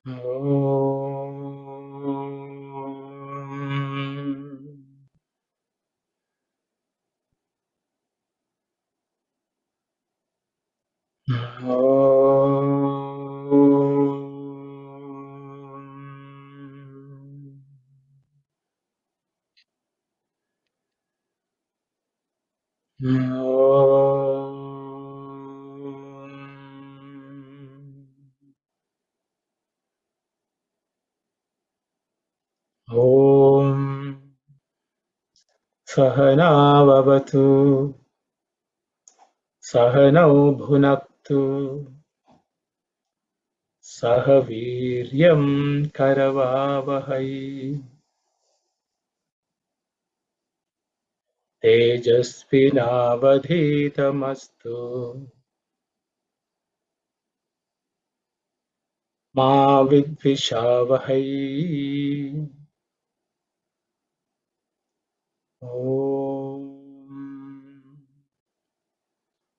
Om Sahanavavatu Sahanau Bhunaktu Sahaviryam Karavavahai Tejasvinavadhitamastu Ma Vidvishavahai. Om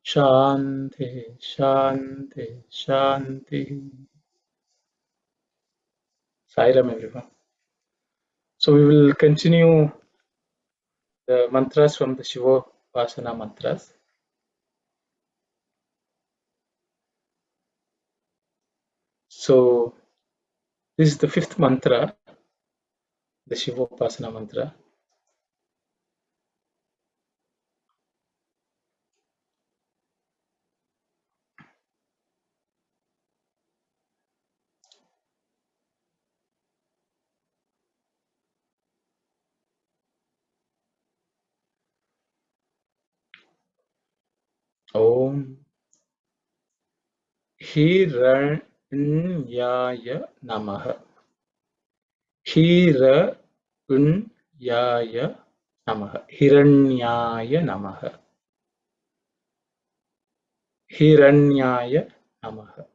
Shanti Shanti Shanti. Sairam everyone. So we will continue the mantras from the Shivapasana mantras. So this is the fifth mantra, the Shivapasana mantra. Om Hiranyaya Namaha. Hiranyaya Namaha. Hiranyaya Namaha. Hiranyaya Namaha.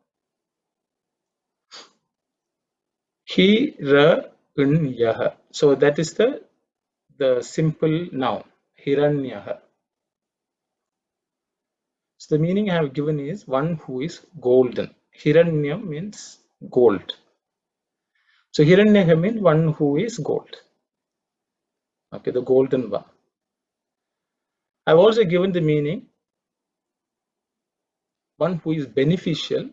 Hiranyaha. So that is the simple noun. Hiranyaha. So the meaning I have given is one who is golden. Hiranyam means gold. So Hiranyaha means one who is gold. Okay, the golden one. I've also given the meaning one who is beneficial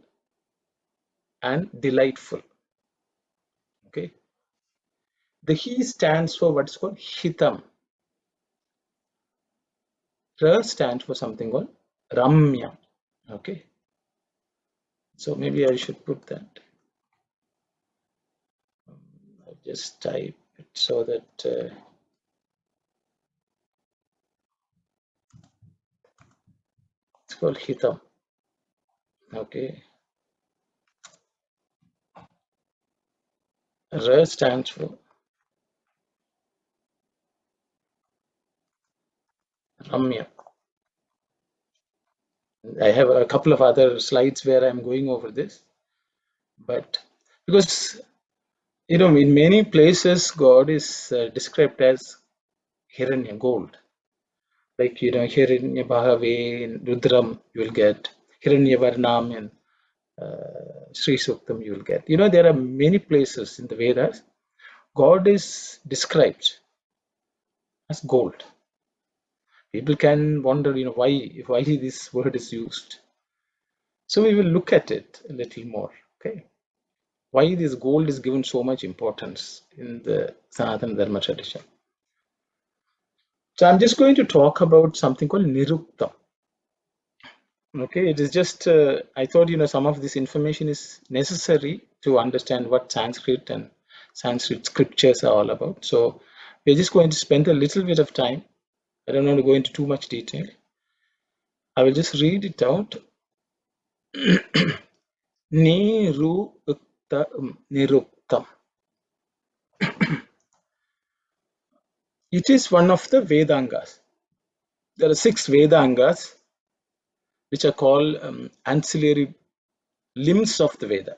and delightful. Okay. The he stands for what's called hitam. Ra stands for something called ramya. Okay. So maybe I should put that. I'll just type it so that it's called hitam. Okay. Ra stands for ramya. I have a couple of other slides where I'm going over this, but because in many places God is described as Hiranya, gold. Like Hiranya Bhave in Rudram you will get, Hiranya Varnam in Sri Suktam you will get. There are many places in the Vedas God is described as gold. People can wonder, why this word is used. So we will look at it a little more. Okay, why this gold is given so much importance in the Sanatana Dharma tradition. So I'm just going to talk about something called Niruktam. Okay, it is just I thought some of this information is necessary to understand what Sanskrit and Sanskrit scriptures are all about. So we're just going to spend a little bit of time. I don't want to go into too much detail. I will just read it out. Niruktam. It is one of the Vedangas. There are 6 Vedangas which are called ancillary limbs of the Veda.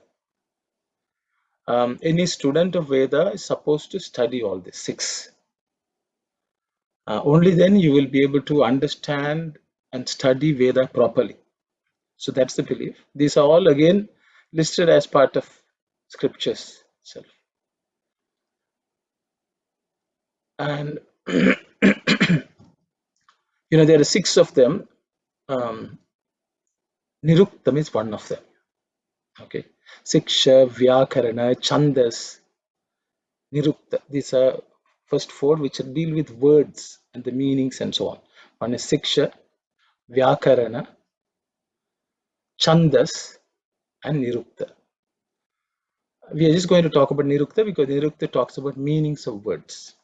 Any student of Veda is supposed to study all these 6. Only then you will be able to understand and study Veda properly. So that's the belief. These are all again listed as part of scriptures itself. And there are 6 of them. Niruktam is one of them. Okay, Siksha, Vyakarana, Chandas, Nirukta. These are first 4 which deal with words and the meanings and so on. One is Siksha, Vyakarana, Chandas, and Nirukta. We are just going to talk about Nirukta because Nirukta talks about meanings of words.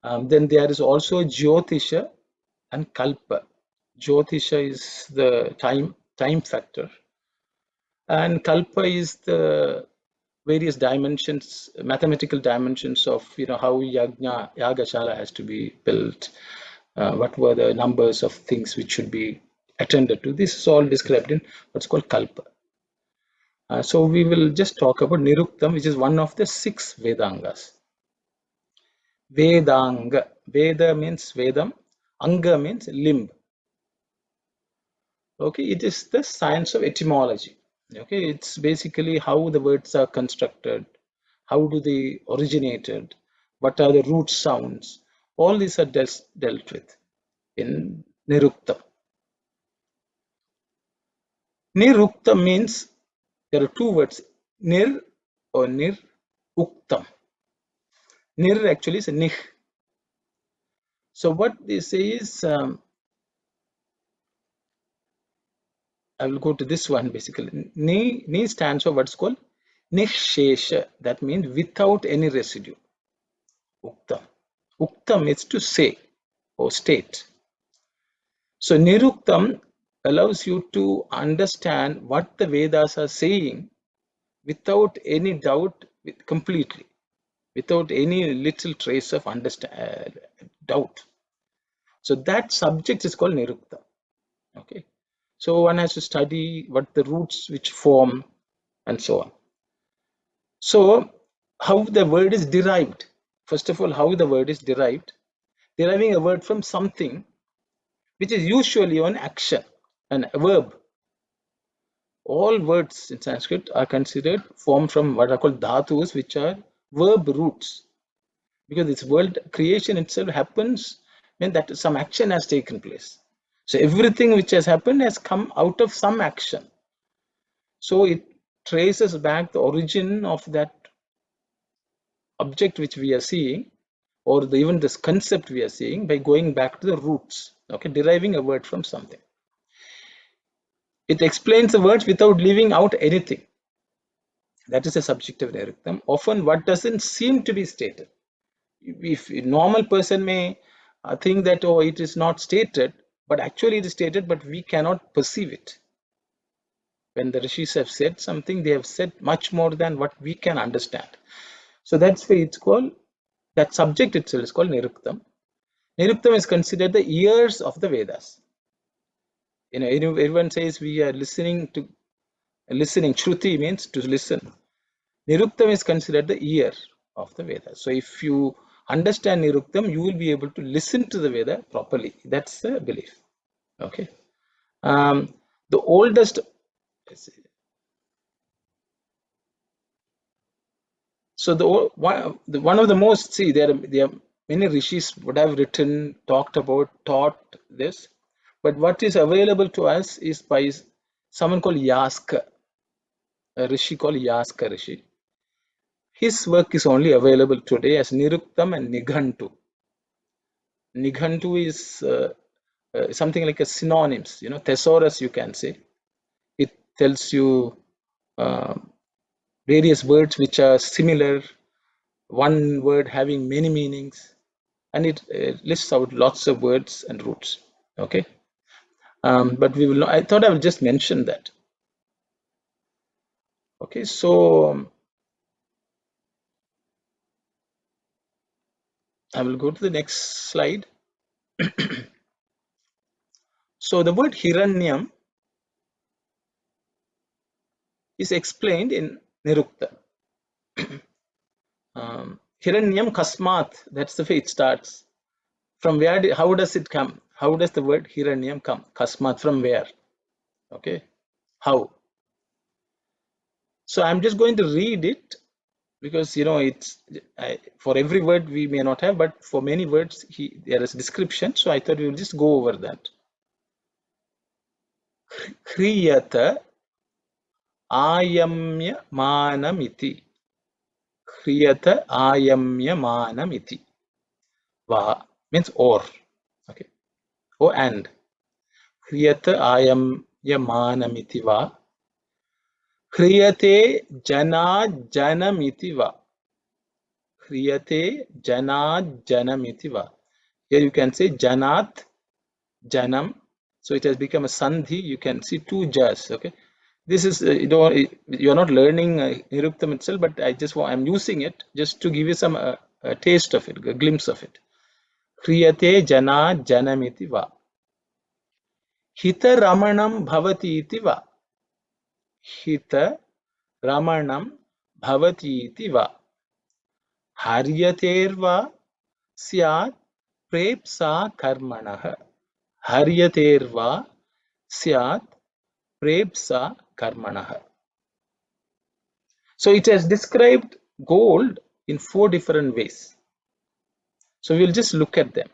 Then there is also Jyotisha and Kalpa. Jyotisha is the time factor, and Kalpa is the various dimensions, mathematical dimensions of how Yagashala has to be built. What were the numbers of things which should be attended to? This is all described in what's called Kalpa. So we will just talk about Niruktam, which is one of the 6 Vedangas. Vedanga. Veda means Vedam. Anga means limb. Okay, it is the science of etymology. Okay, it's basically how the words are constructed, how do they originated, what are the root sounds. All these are dealt with in Niruktam. Niruktam means there are 2 words, Nir or Nir Uktam. Nir actually is Nih. So what they say is, I will go to this one basically. Ni stands for what's called Nishesha. That means without any residue. Uktam. Uktam means to say or state. So Niruktam allows you to understand what the Vedas are saying without any doubt, completely, without any little trace of doubt. So that subject is called Niruktam. Okay. So one has to study what the roots which form and so on. So how the word is derived. First of all, how the word is derived. Deriving a word from something which is usually an action, a verb. All words in Sanskrit are considered formed from what are called dhatus, which are verb roots. Because this world creation itself happens when that some action has taken place. So everything which has happened has come out of some action. So it traces back the origin of that object which we are seeing, or even this concept we are seeing, by going back to the roots. Okay, deriving a word from something. It explains the words without leaving out anything. That is a subjective Niruktam. Often what doesn't seem to be stated. If a normal person may think that, oh, it is not stated, but actually it is stated, but we cannot perceive it. When the rishis have said something, they have said much more than what we can understand. So that's why it's called, that subject itself is called Niruktam. Niruktam is considered the ears of the Vedas. Everyone says we are listening. Shruti means to listen. Niruktam is considered the ear of the Vedas. So if you understand Niruktam, you will be able to listen to the Veda properly. That's the belief. Okay. The oldest. So one of the most, see, there are many rishis would have written, talked about, taught this, but what is available to us is by someone called Yaska, a rishi called Yaska Rishi. His work is only available today as Niruktam and Nighantu. Nighantu is something like a synonyms, thesaurus, you can say. It tells you various words which are similar, one word having many meanings, and it lists out lots of words and roots. Okay, but we will not, I thought I will just mention that. Okay, so I will go to the next slide. So the word Hiranyam is explained in Nirukta. Hiranyam Kasmat, that's the way it starts. From where, how does it come? How does the word Hiranyam come? Kasmat, from where? Okay, how? So I'm just going to read it because it's for every word we may not have, but for many words there is description. So I thought we will just go over that. Kriyata ayamya manamiti. Kriyata ayamya manamiti. Va means or. Okay. Oh, and. Kriyata ayamya manamiti va. Kriyate jana janamiti va. Kriyate jana janamiti va. Here you can say janat janam. So it has become a sandhi. You can see two jas. Okay. This is you're not learning Niruktam itself, but I'm using it just to give you some a taste of it, a glimpse of it. Kriyate jana janamiti va. Hita ramanam bhavati iti va. Hita ramanam bhavati iti va. Haryaterva syat prepsa karmanah. Haryaterva syat prepsa karmanah. So it has described gold in 4 different ways. So we'll just look at them.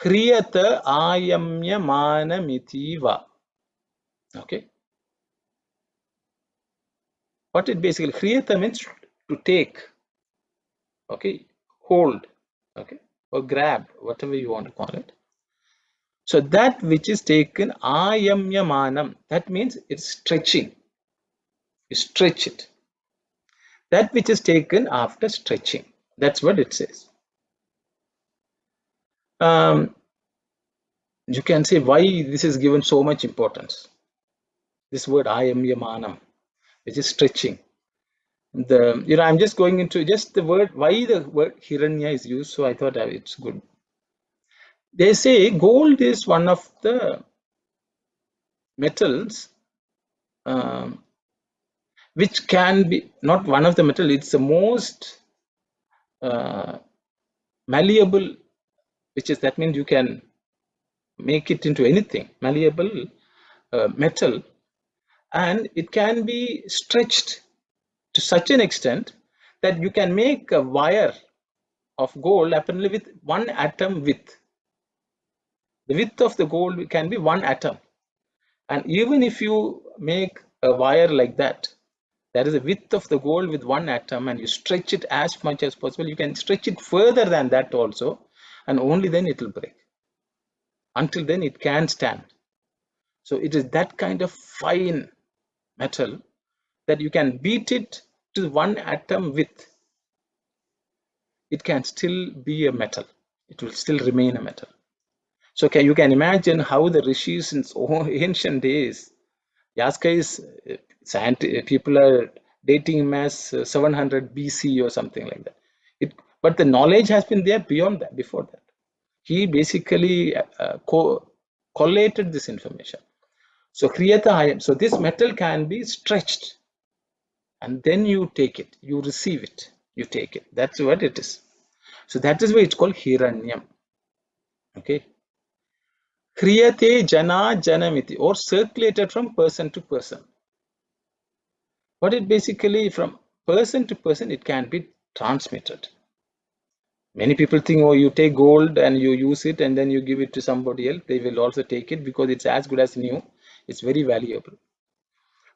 Hriyata ayamya manamiti va. Okay. What it basically, Hriyata means to take. Okay. Hold. Okay. Or grab, whatever you want to call it. So that which is taken ayamya manam, that means it's stretching. You stretch it. That which is taken after stretching. That's what it says. You can say why this is given so much importance. This word ayamya manam, which is stretching. I'm just going into just the word, why the word hiranya is used. So I thought it's good. They say gold is one of the metals which can be not one of the metal. It's the most malleable, which is that means you can make it into anything. Malleable metal, and it can be stretched to such an extent that you can make a wire of gold apparently with 1 atom width. The width of the gold can be 1 atom, and even if you make a wire like that, there is a width of the gold with 1 atom, and you stretch it as much as possible. You can stretch it further than that also, and only then it will break. Until then it can stand. So it is that kind of fine metal that you can beat it to 1 atom width. It can still be a metal. It will still remain a metal. So you can imagine how the rishis in ancient days, Yaska is people are dating him as 700 BC or something like that. But the knowledge has been there beyond that, before that. He basically collated this information. So Kriyata, so this metal can be stretched, and then you take it, you receive it, you take it. That's what it is. So that is why it's called Hiranyam. Okay. Kriyate jana janamiti, or circulated from person to person. What it basically, from person to person, it can be transmitted. Many people think, oh, you take gold and you use it and then you give it to somebody else. They will also take it because it's as good as new. It's very valuable.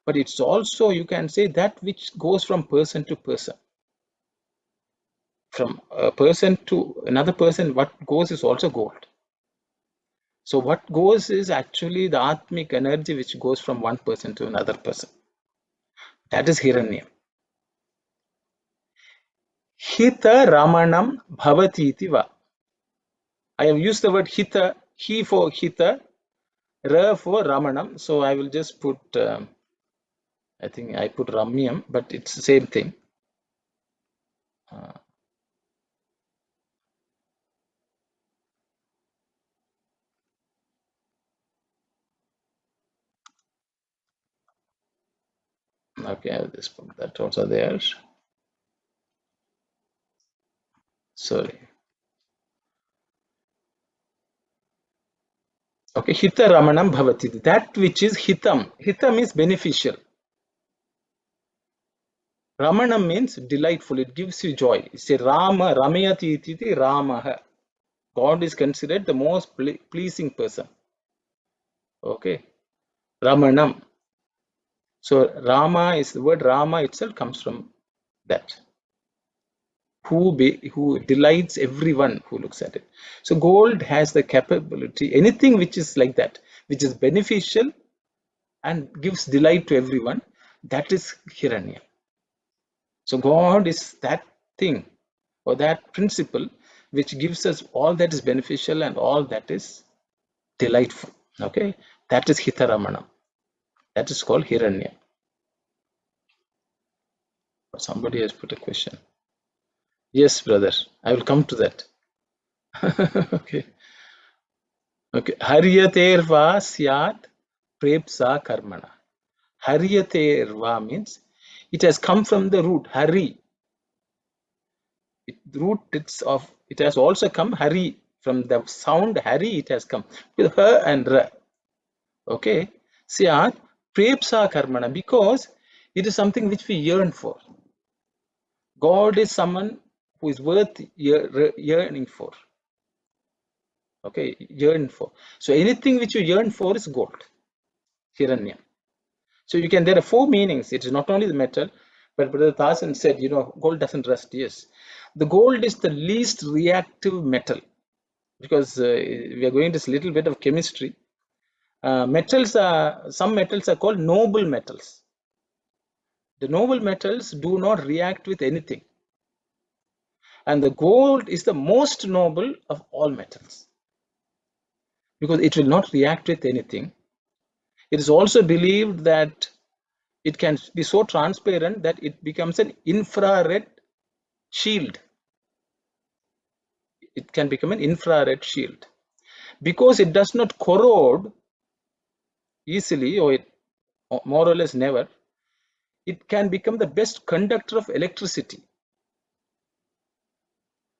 But it's also, you can say, that which goes from person to person. From a person to another person, what goes is also gold. So what goes is actually the Atmic energy which goes from one person to another person. That is Hiranyam. Hita Ramanam Bhavati iti va. I have used the word Hita, he for Hita, Ra for Ramanam. So I will just put, I think I put Ramyam, but it's the same thing. Okay, I'll just put that also there. Sorry. Okay, Hita Ramanam Bhavati. That which is Hitam. Hitam is beneficial. Ramanam means delightful. It gives you joy. Say Rama, Ramayati iti Ramaha. God is considered the most pleasing person. Okay. Ramanam. So Rama is the word Rama itself comes from that. Who delights everyone who looks at it. So gold has the capability, anything which is like that, which is beneficial and gives delight to everyone, that is Hiranya. So God is that thing or that principle which gives us all that is beneficial and all that is delightful. Okay, that is Hitaramana. That is called Hiranya. Somebody has put a question. Yes, brother, I will come to that. Okay. Okay. Haryaterva syat prepsa karmana. Haryaterva means it has come from the root Hari. It has also come Hari, from the sound Hari it has come with her and ra. Okay, syat prepsa karmana, because it is something which we yearn for. God is someone who is worth yearning for. Okay, yearn for. So anything which you yearn for is gold, Hiranya. So you can, there are four meanings. It is not only the metal, but Brother Thasan said, gold doesn't rust. Yes, the gold is the least reactive metal, because we are going to this little bit of chemistry. Some metals are called noble metals. The noble metals do not react with anything, and the gold is the most noble of all metals because it will not react with anything. It is also believed that it can be so transparent that it becomes an infrared shield. It can become an infrared shield because it does not corrode easily, or more or less never. It can become the best conductor of electricity.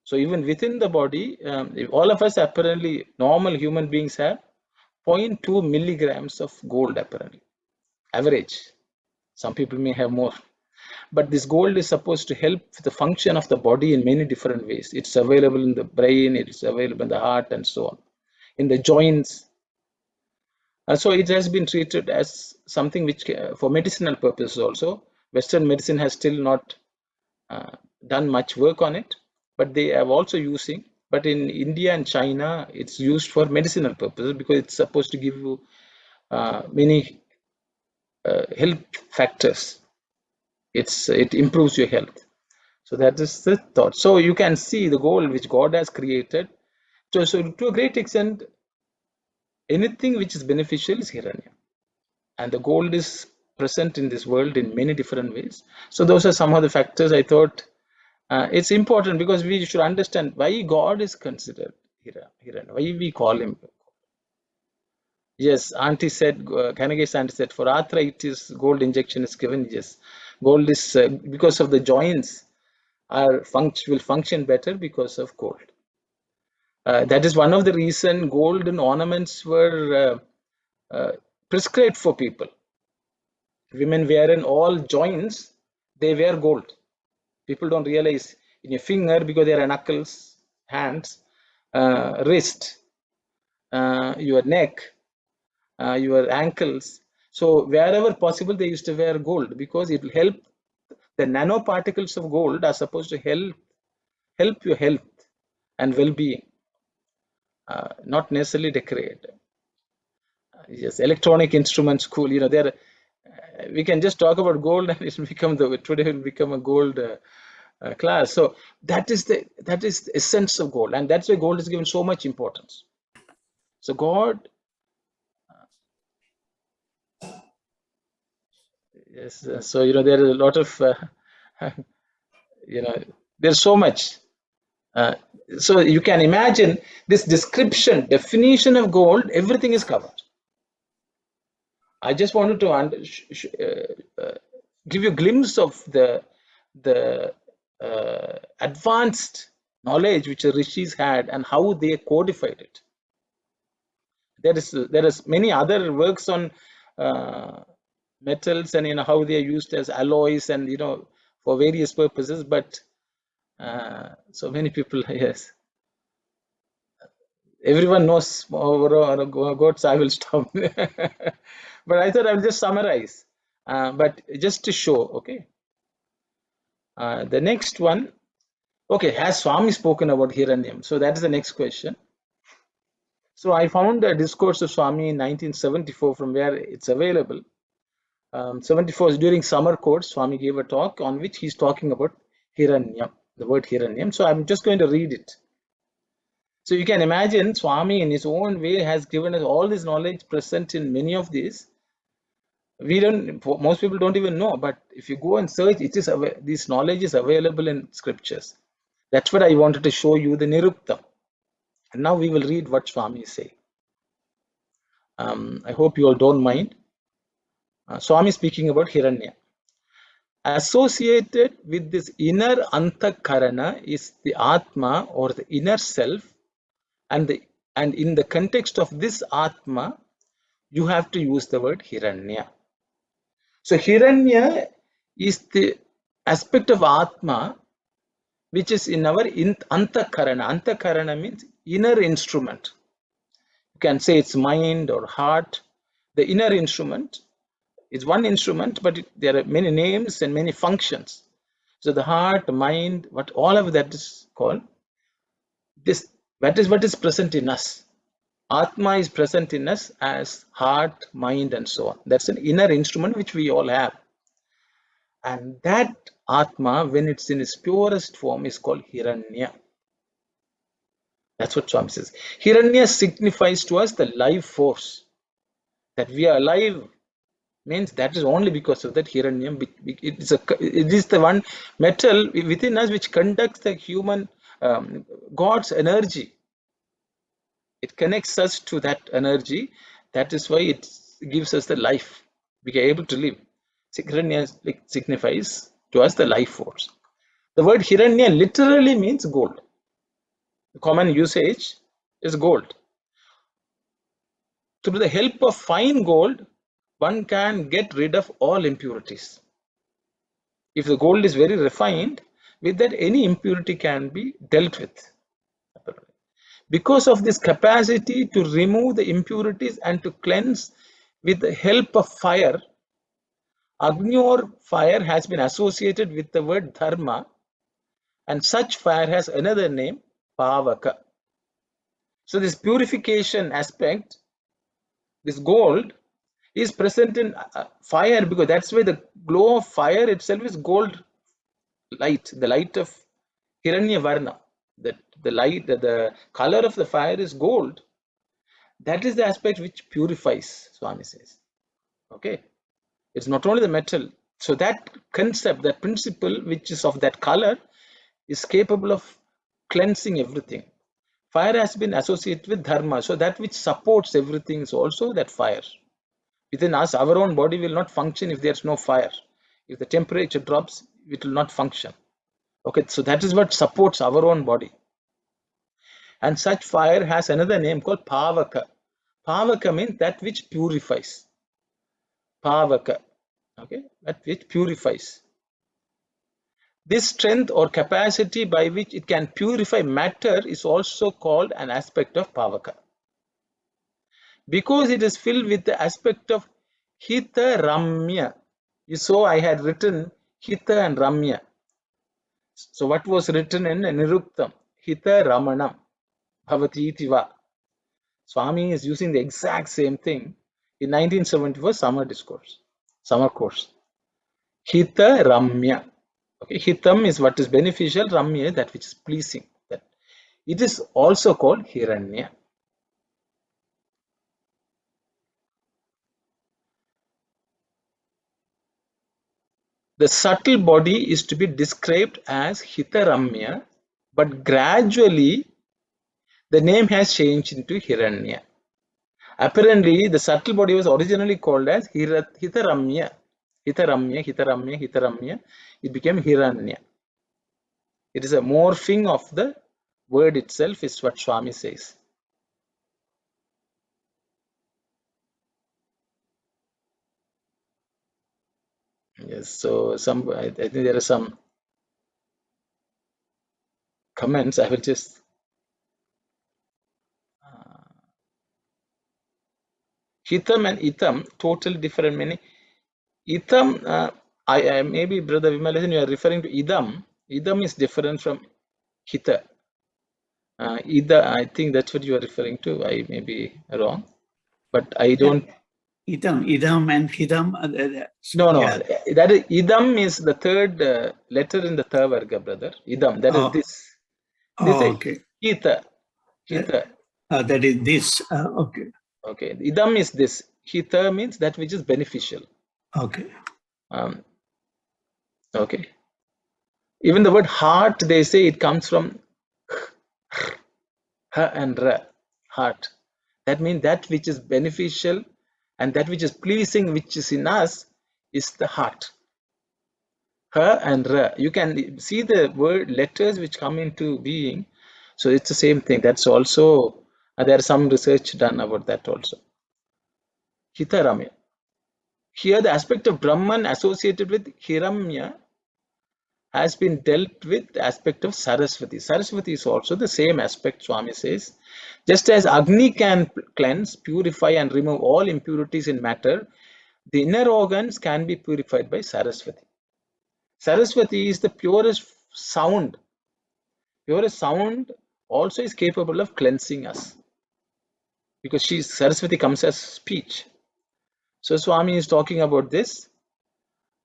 So even within the body, all of us apparently, normal human beings have 0.2 milligrams of gold apparently, average. Some people may have more. But this gold is supposed to help the function of the body in many different ways. It's available in the brain, it's available in the heart, and so on, in the joints. So it has been treated as something which, for medicinal purposes also, Western medicine has still not done much work on it, but they are also using. But in India and China, it's used for medicinal purposes because it's supposed to give you many health factors. It improves your health. So that is the thought. So you can see the goal which God has created. So to a great extent, anything which is beneficial is Hiranya. And the gold is present in this world in many different ways. So those are some of the factors I thought it's important, because we should understand why God is considered Hiranya, why we call him. Yes, auntie said, Kanage's auntie said, for arthritis, gold injection is given. Yes, gold is because of the joints will function better because of gold. That is one of the reason golden ornaments were prescribed for people. Women wear in all joints, they wear gold. People don't realize in your finger because there are knuckles, hands, wrist, your neck, your ankles. So wherever possible, they used to wear gold because it will help. The nanoparticles of gold are supposed to help your health and well-being, not necessarily decorate. Yes, electronic instruments, cool. There we can just talk about gold, and it will become today will become a gold class. So that is the essence of gold, and that's why gold is given so much importance. So God, yes. So there is a lot of there's so much. So you can imagine this definition of gold. Everything is covered. I just wanted to give you a glimpse of the advanced knowledge which the rishis had and how they codified it. There is many other works on metals and how they are used as alloys and for various purposes, but so many people, yes, everyone knows God, so I will stop. But I thought I will just summarize, but just to show, okay. The next one, okay, has Swami spoken about Hiranyam? So that is the next question. So I found a discourse of Swami in 1974 from where it's available. 74 is during summer course. Swami gave a talk on which he's talking about Hiranyam, the word Hiranyam. So I'm just going to read it. So you can imagine Swami in his own way has given us all this knowledge present in many of these. We don't, most people don't even know, but if you go and search, it is this knowledge is available in scriptures. That's what I wanted to show you, the Niruktam. And now we will read what Swami is saying. I hope you all don't mind. Swami speaking about Hiranya. Associated with this inner antakarana is the Atma, or the inner self, and in the context of this Atma, you have to use the word Hiranya. So Hiranya is the aspect of Atma which is in our antakarana. Antakarana means inner instrument. You can say it's mind or heart. The inner instrument is one instrument, but there are many names and many functions. So the heart, mind, what all of that is called, this, that is what is present in us. Atma is present in us as heart, mind, and so on. That's an inner instrument which we all have. And that Atma, when it's in its purest form, is called Hiranya. That's what Swami says. Hiranya signifies to us the life force. That we are alive means that is only because of that Hiranyam. It is the one metal within us which conducts the human, God's energy. It connects us to that energy. That is why it gives us the life. We are able to live. Hiranya signifies to us the life force. The word Hiranya literally means gold. The common usage is gold. Through the help of fine gold, one can get rid of all impurities. If the gold is very refined, with that any impurity can be dealt with. Because of this capacity to remove the impurities and to cleanse with the help of fire, Agni or fire has been associated with the word dharma, and such fire has another name, pavaka. So this purification aspect, this gold, is present in fire, because that's why the glow of fire itself is gold light, the light of Hiranya Varna. The light, the color of the fire is gold. That is the aspect which purifies, Swami says. Okay, it's not only the metal. So that concept, that principle which is of that color, is capable of cleansing everything. Fire has been associated with dharma, so that which supports everything is also that fire. Within us, our own body will not function if there's no fire. If the temperature drops, it will not function. Okay, so that is what supports our own body. And such fire has another name called pavaka. Pavaka means that which purifies. Pavaka, okay, that which purifies. This strength or capacity by which it can purify matter is also called an aspect of pavaka. Because it is filled with the aspect of hita ramya. So I had written hita and ramya. So what was written in Niruktam? Hita ramanam bhavati tiva. Swami is using the exact same thing in 1974 summer course. Hita ramya. Okay, hitam is what is beneficial, ramya that which is pleasing. That it is also called Hiranya. The subtle body is to be described as Hitaramya, but gradually the name has changed into Hiranya. Apparently, the subtle body was originally called as Hitaramya. Hitaramya. It became Hiranya. It is a morphing of the word itself, is what Swami says. Yes. So I think there are some comments. I will just. Hitam and itam, totally different meaning. Itam, I maybe Brother Vimalasan, you are referring to idam. Idam is different from hita. Ida, I think that's what you are referring to. I may be wrong, but I don't. Idam and hitam. No, Yeah. that is idam is the third letter in the Thavarga, brother. Idam, that is this. This is Okay. hita. Hita. That is this. Okay. Okay. Idam is this. Hita means that which is beneficial. Okay. Okay. Even the word heart, they say it comes from ha and ra, heart. That means that which is beneficial and that which is pleasing, which is in us, is the heart. Ha and ra. You can see the word letters which come into being. So it's the same thing. That's also, there's some research done about that also. Hitaramya. Here the aspect of Brahman associated with Hiramya has been dealt with the aspect of Saraswati. Saraswati is also the same aspect, Swami says. Just as Agni can cleanse, purify and remove all impurities in matter, the inner organs can be purified by Saraswati. Saraswati is the purest sound. Purest sound also is capable of cleansing us, because Saraswati comes as speech. So Swami is talking about this.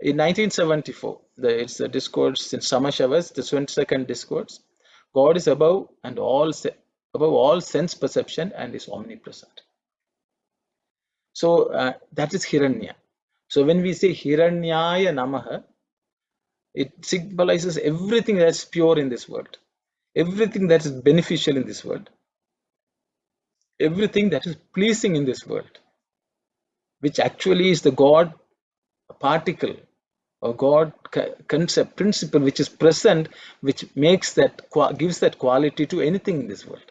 In 1974, it's the discourse in Samashavas, the 22nd discourse. God is above all sense perception and is omnipresent. So that is Hiranya. So when we say Hiranyaya Namaha, it symbolizes everything that's pure in this world, everything that is beneficial in this world, everything that is pleasing in this world, which actually is the God particle or God concept, principle, which is present, which makes that, gives that quality to anything in this world.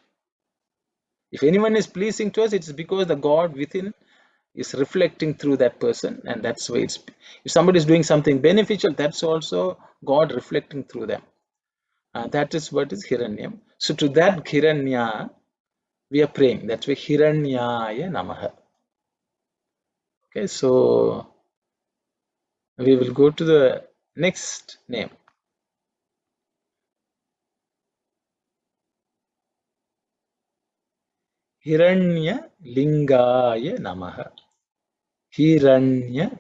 If anyone is pleasing to us, it's because the God within is reflecting through that person, and that's why it's. If somebody is doing something beneficial, that's also God reflecting through them. That is what is Hiranyam. So to that Hiranya, we are praying. That's why Hiranyaya Namaha. Okay, so we will go to the next name. Hiranya Lingaya Namaha. Hiranya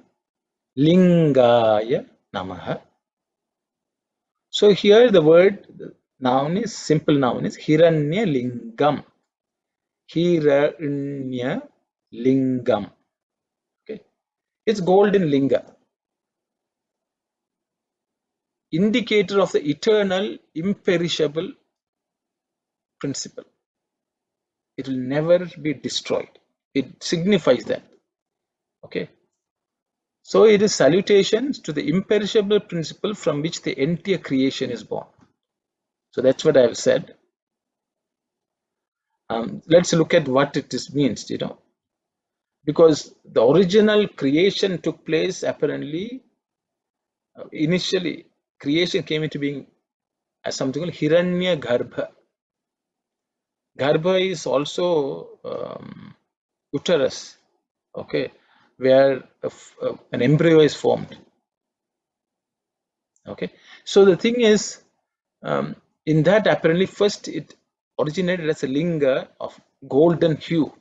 Lingaya Namaha. So here the word noun is simple noun is Hiranya Lingam. Hiranya Lingam. Okay. It's golden linga. Indicator of the eternal, imperishable principle. It will never be destroyed. It signifies that. Okay. So it is salutations to the imperishable principle from which the entire creation is born. So that's what I've said. Let's look at what it means, because the original creation took place apparently. Initially, creation came into being as something called Hiranya Garbha. Garbha is also uterus, okay, where an embryo is formed. Okay, so the thing is, in that apparently first it originated as a linga of golden hue.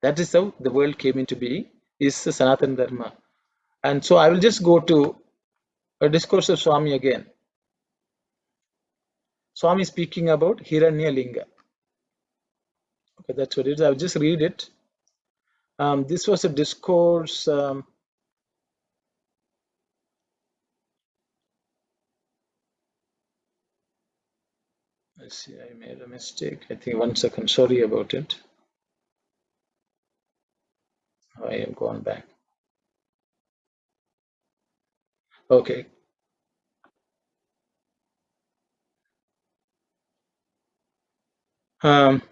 That is how the world came into being, is the Sanatana Dharma. And so I will just go to a discourse of Swami again. Swami speaking about Hiranya Linga. Okay, that's what it is. I'll just read it. This was a discourse. Let's see, I made a mistake. I think 1 second. Sorry about it. I have gone back. Okay.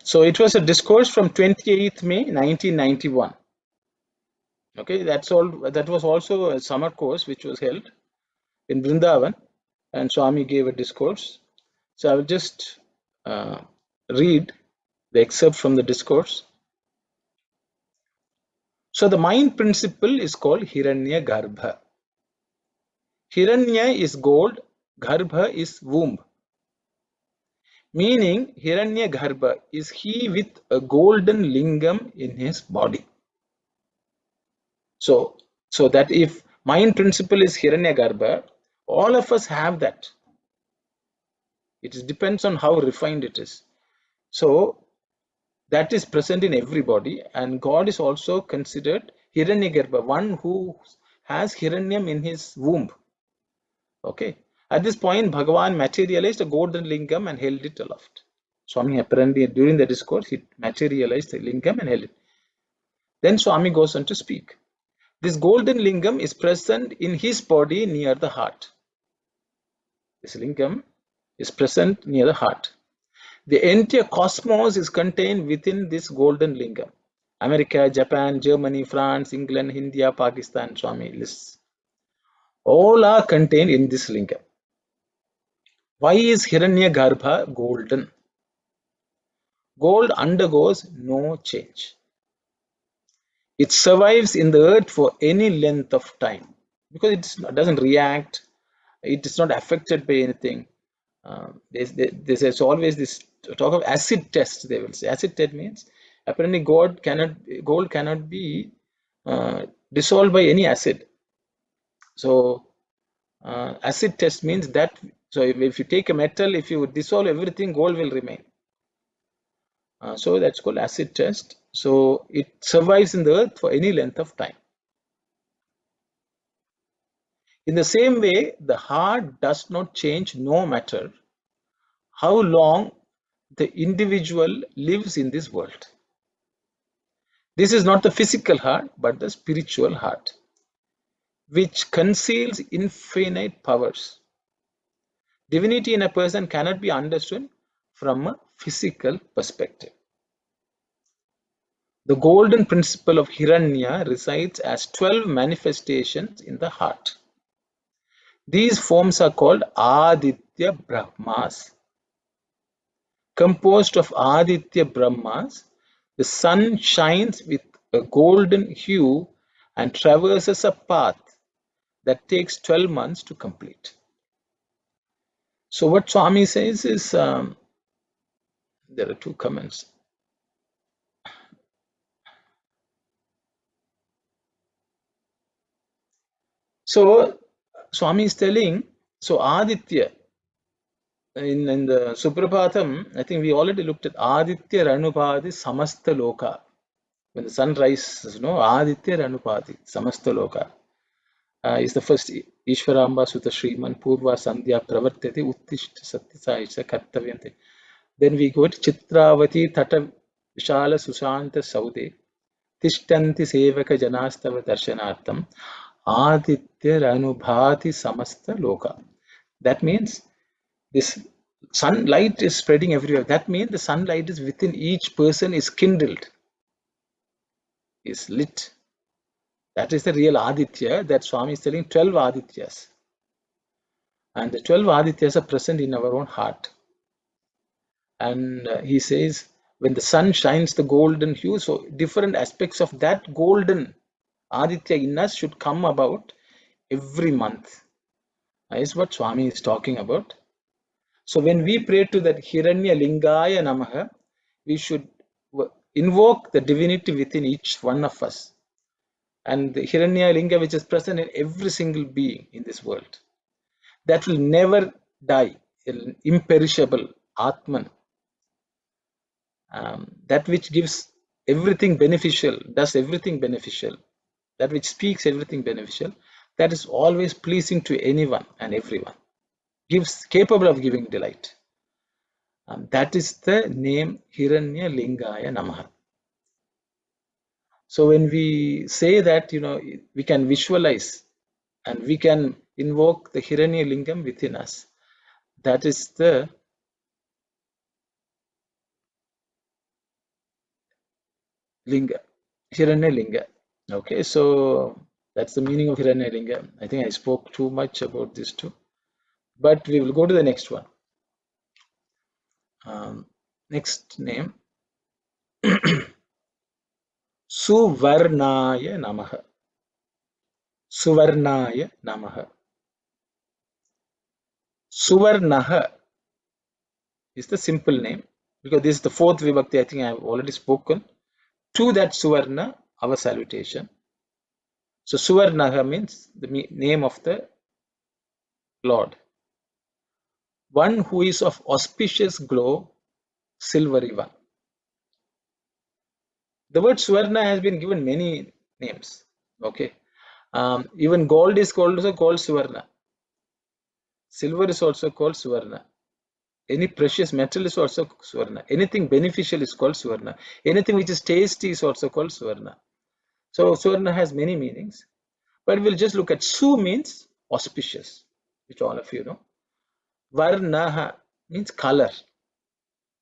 So it was a discourse from 28th May 1991. Okay, that's all. That was also a summer course which was held in Vrindavan, and Swami gave a discourse. So I will just read the excerpt from the discourse. So the mind principle is called Hiranya Garbha. Hiranya is gold, Garbha is womb. Meaning Hiranya Garbha is he with a golden lingam in his body. So that if mind principle is Hiranya Garbha, all of us have that. It depends on how refined it is. So that is present in everybody, and God is also considered Hiranyagarbha, one who has Hiranyam in his womb. Okay. At this point, Bhagavan materialized a golden lingam and held it aloft. Swami apparently during the discourse, he materialized the lingam and held it. Then Swami goes on to speak. This golden lingam is present in his body near the heart. This lingam is present near the heart. The entire cosmos is contained within this golden lingam. America, Japan, Germany, France, England, India, Pakistan, Swami lists. All are contained in this lingam. Why is Hiranyagarbha golden? Gold undergoes no change. It survives in the earth for any length of time because it doesn't react. It is not affected by anything. There's always this talk of acid test. They will say acid test means apparently gold cannot be dissolved by any acid. So acid test means that. So if you take a metal, if you dissolve everything, gold will remain. So that's called acid test. So it survives in the earth for any length of time. In the same way, the heart does not change no matter how long the individual lives in this world. This is not the physical heart, but the spiritual heart, which conceals infinite powers. Divinity in a person cannot be understood from a physical perspective. The golden principle of Hiranya resides as 12 manifestations in the heart. These forms are called Aditya Brahmas. Composed of Aditya Brahmas, the sun shines with a golden hue and traverses a path that takes 12 months to complete. So what Swami says is, there are two comments. So Swami is telling, so Aditya, in the Suprabhatam, I think we already looked at Aditya Ranupadi Samasta Loka. When the sun rises, Aditya Ranupadi Samasta Loka. Is the first Ishvaramba Sutta Shriman Purva Sandhya Pravartati Uttishta Satyasaicha Kartavyante. Then we go to Chitravati Tata Vishala Susanta Saude Tishtanti Sevaka Janastava Darshanartam Aditya Ranubhati Samasta Loka. That means this sunlight is spreading everywhere. That means the sunlight is within each person is kindled, is lit. That is the real Aditya that Swami is telling 12 Adityas. And the 12 Adityas are present in our own heart. And he says, when the sun shines the golden hue, so different aspects of that golden Aditya in us should come about every month. Is what Swami is talking about. So when we pray to that Hiranya Lingaya Namaha, we should invoke the divinity within each one of us. And the Hiranya Linga, which is present in every single being in this world, that will never die, imperishable Atman, that which gives everything beneficial, does everything beneficial, that which speaks everything beneficial, that is always pleasing to anyone and everyone, capable of giving delight. That is the name Hiranya Lingaya Namaha. So when we say that, we can visualize and we can invoke the Hiranya Lingam within us. That is the Linga, Hiranya Linga. Okay, so that's the meaning of Hiranyalinga. I think I spoke too much about this too, but we will go to the next one. Next name, Suvarnaya Namaha. Suvarnaya Namaha. Suvarnaha is the simple name because this is the fourth vibhakti. I think I have already spoken. To that Suvarna, our salutation. So Suvarnaha means the name of the Lord. One who is of auspicious glow, silvery one. The word Suvarna has been given many names. Okay. Even gold is also called Suvarna. Silver is also called Suvarna. Any precious metal is also Suvarna. Anything beneficial is called Suvarna. Anything which is tasty is also called Suvarna. So Suvarna has many meanings. But we'll just look at Su means auspicious, which all of you know. Varnaha means color,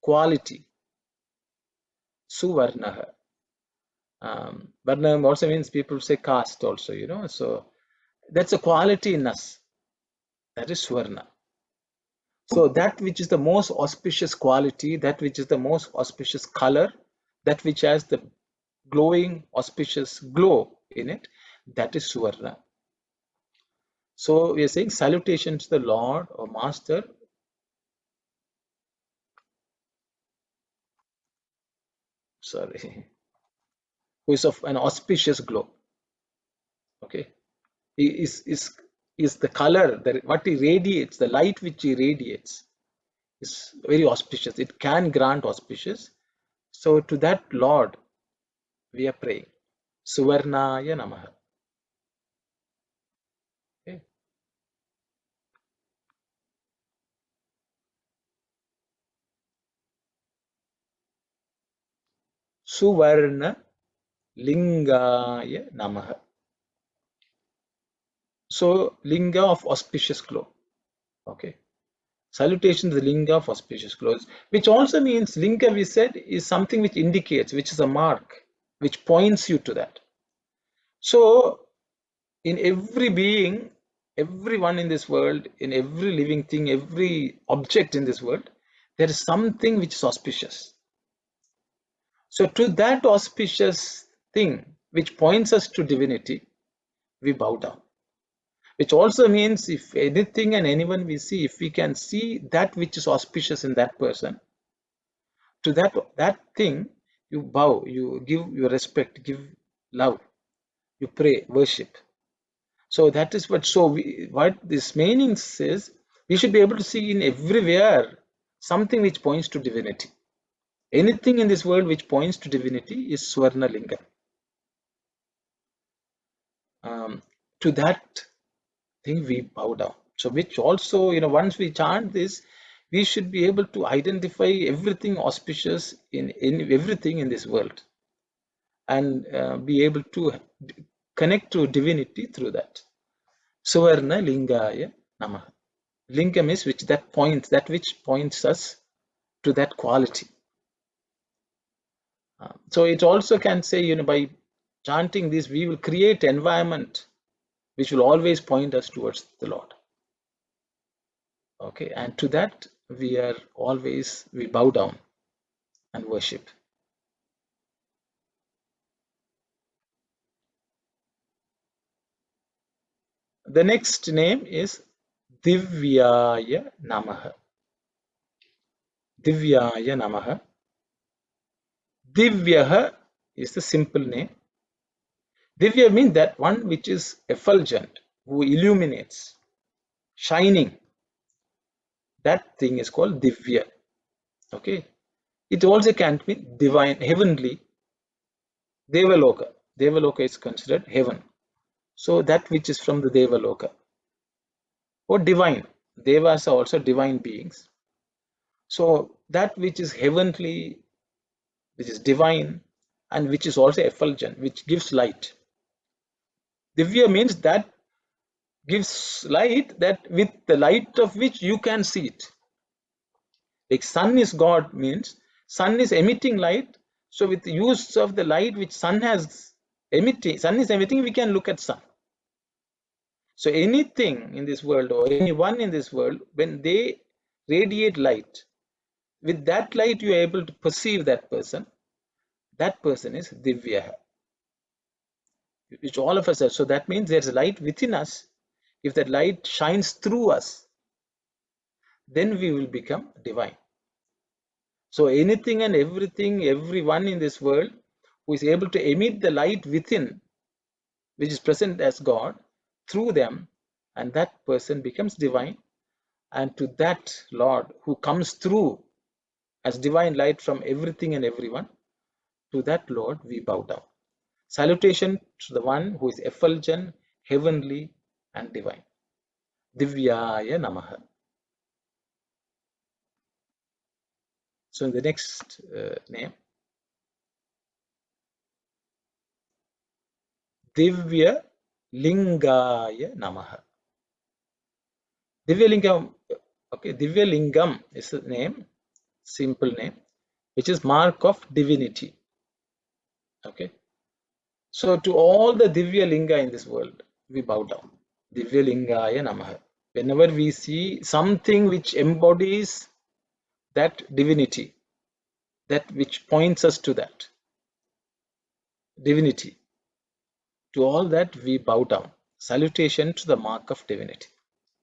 quality. Suvarnaha. Varna also means people say caste also, you know. So that's a quality in us. That is Suvarna. So that which is the most auspicious quality, that which is the most auspicious color, that which has the glowing, auspicious glow in it, that is Suvarna. So we are saying salutation to the Lord or Master. Sorry, who is of an auspicious glow. Okay, he is the color, what he radiates, the light which he radiates is very auspicious. It can grant auspicious. So to that Lord we are praying. Suvarnaya Namaha. Okay. Suvarna Lingaya Namaha. So linga of auspicious glow. Okay. Salutation to the linga of auspicious glow, which also means linga, we said, is something which indicates, which is a mark, which points you to that. So in every being, everyone in this world, in every living thing, every object in this world, there is something which is auspicious. So to that auspicious thing which points us to divinity, we bow down. Which also means if anything and anyone we see, if we can see that which is auspicious in that person, to that thing you bow, you give your respect, give love, you pray, worship. So that is what, so what this meaning says, we should be able to see in everywhere something which points to divinity. Anything in this world which points to divinity is Swarna Linga. To that thing we bow down. So which also, you know, once we chant this, we should be able to identify everything auspicious in everything in this world and be able to connect to divinity through that. Suvarna Lingaya Namaha. Lingam is which that points, that which points us to that quality. So it also can say, you know, by chanting this, we will create environment which will always point us towards the Lord. Okay, and to that we are always, we bow down and worship. The next name is Divyaya Namaha. Divyaya Namaha. Divyaha is the simple name. Divya means that one which is effulgent, who illuminates, shining. That thing is called Divya. Okay. It also can be divine, heavenly. Devaloka. Devaloka is considered heaven. So that which is from the Devaloka. Or divine. Devas are also divine beings. So that which is heavenly, which is divine, and which is also effulgent, which gives light. Divya means that gives light, that with the light of which you can see it. Like sun is God means sun is emitting light. So with the use of the light which sun has Emitting, sun is emitting, we can look at sun. So anything in this world or anyone in this world, when they radiate light, with that light you are able to perceive that person. That person is Divya, which all of us are. So that means there's light within us. If that light shines through us, then we will become divine. So anything and everything, everyone in this world who is able to emit the light within, which is present as God, through them, and that person becomes divine. And to that Lord who comes through as divine light from everything and everyone, to that Lord we bow down. Salutation to the one who is effulgent, heavenly, and divine. Divyaya Namaha. So in the next name, Divya Lingaya Namaha. Divya Lingam, okay, Divya Lingam is the name, simple name, which is mark of divinity. Okay. So to all the Divya Linga in this world, we bow down. Divya Lingaya Namaha. Whenever we see something which embodies that divinity, that which points us to that divinity, to all that we bow down. Salutation to the mark of divinity.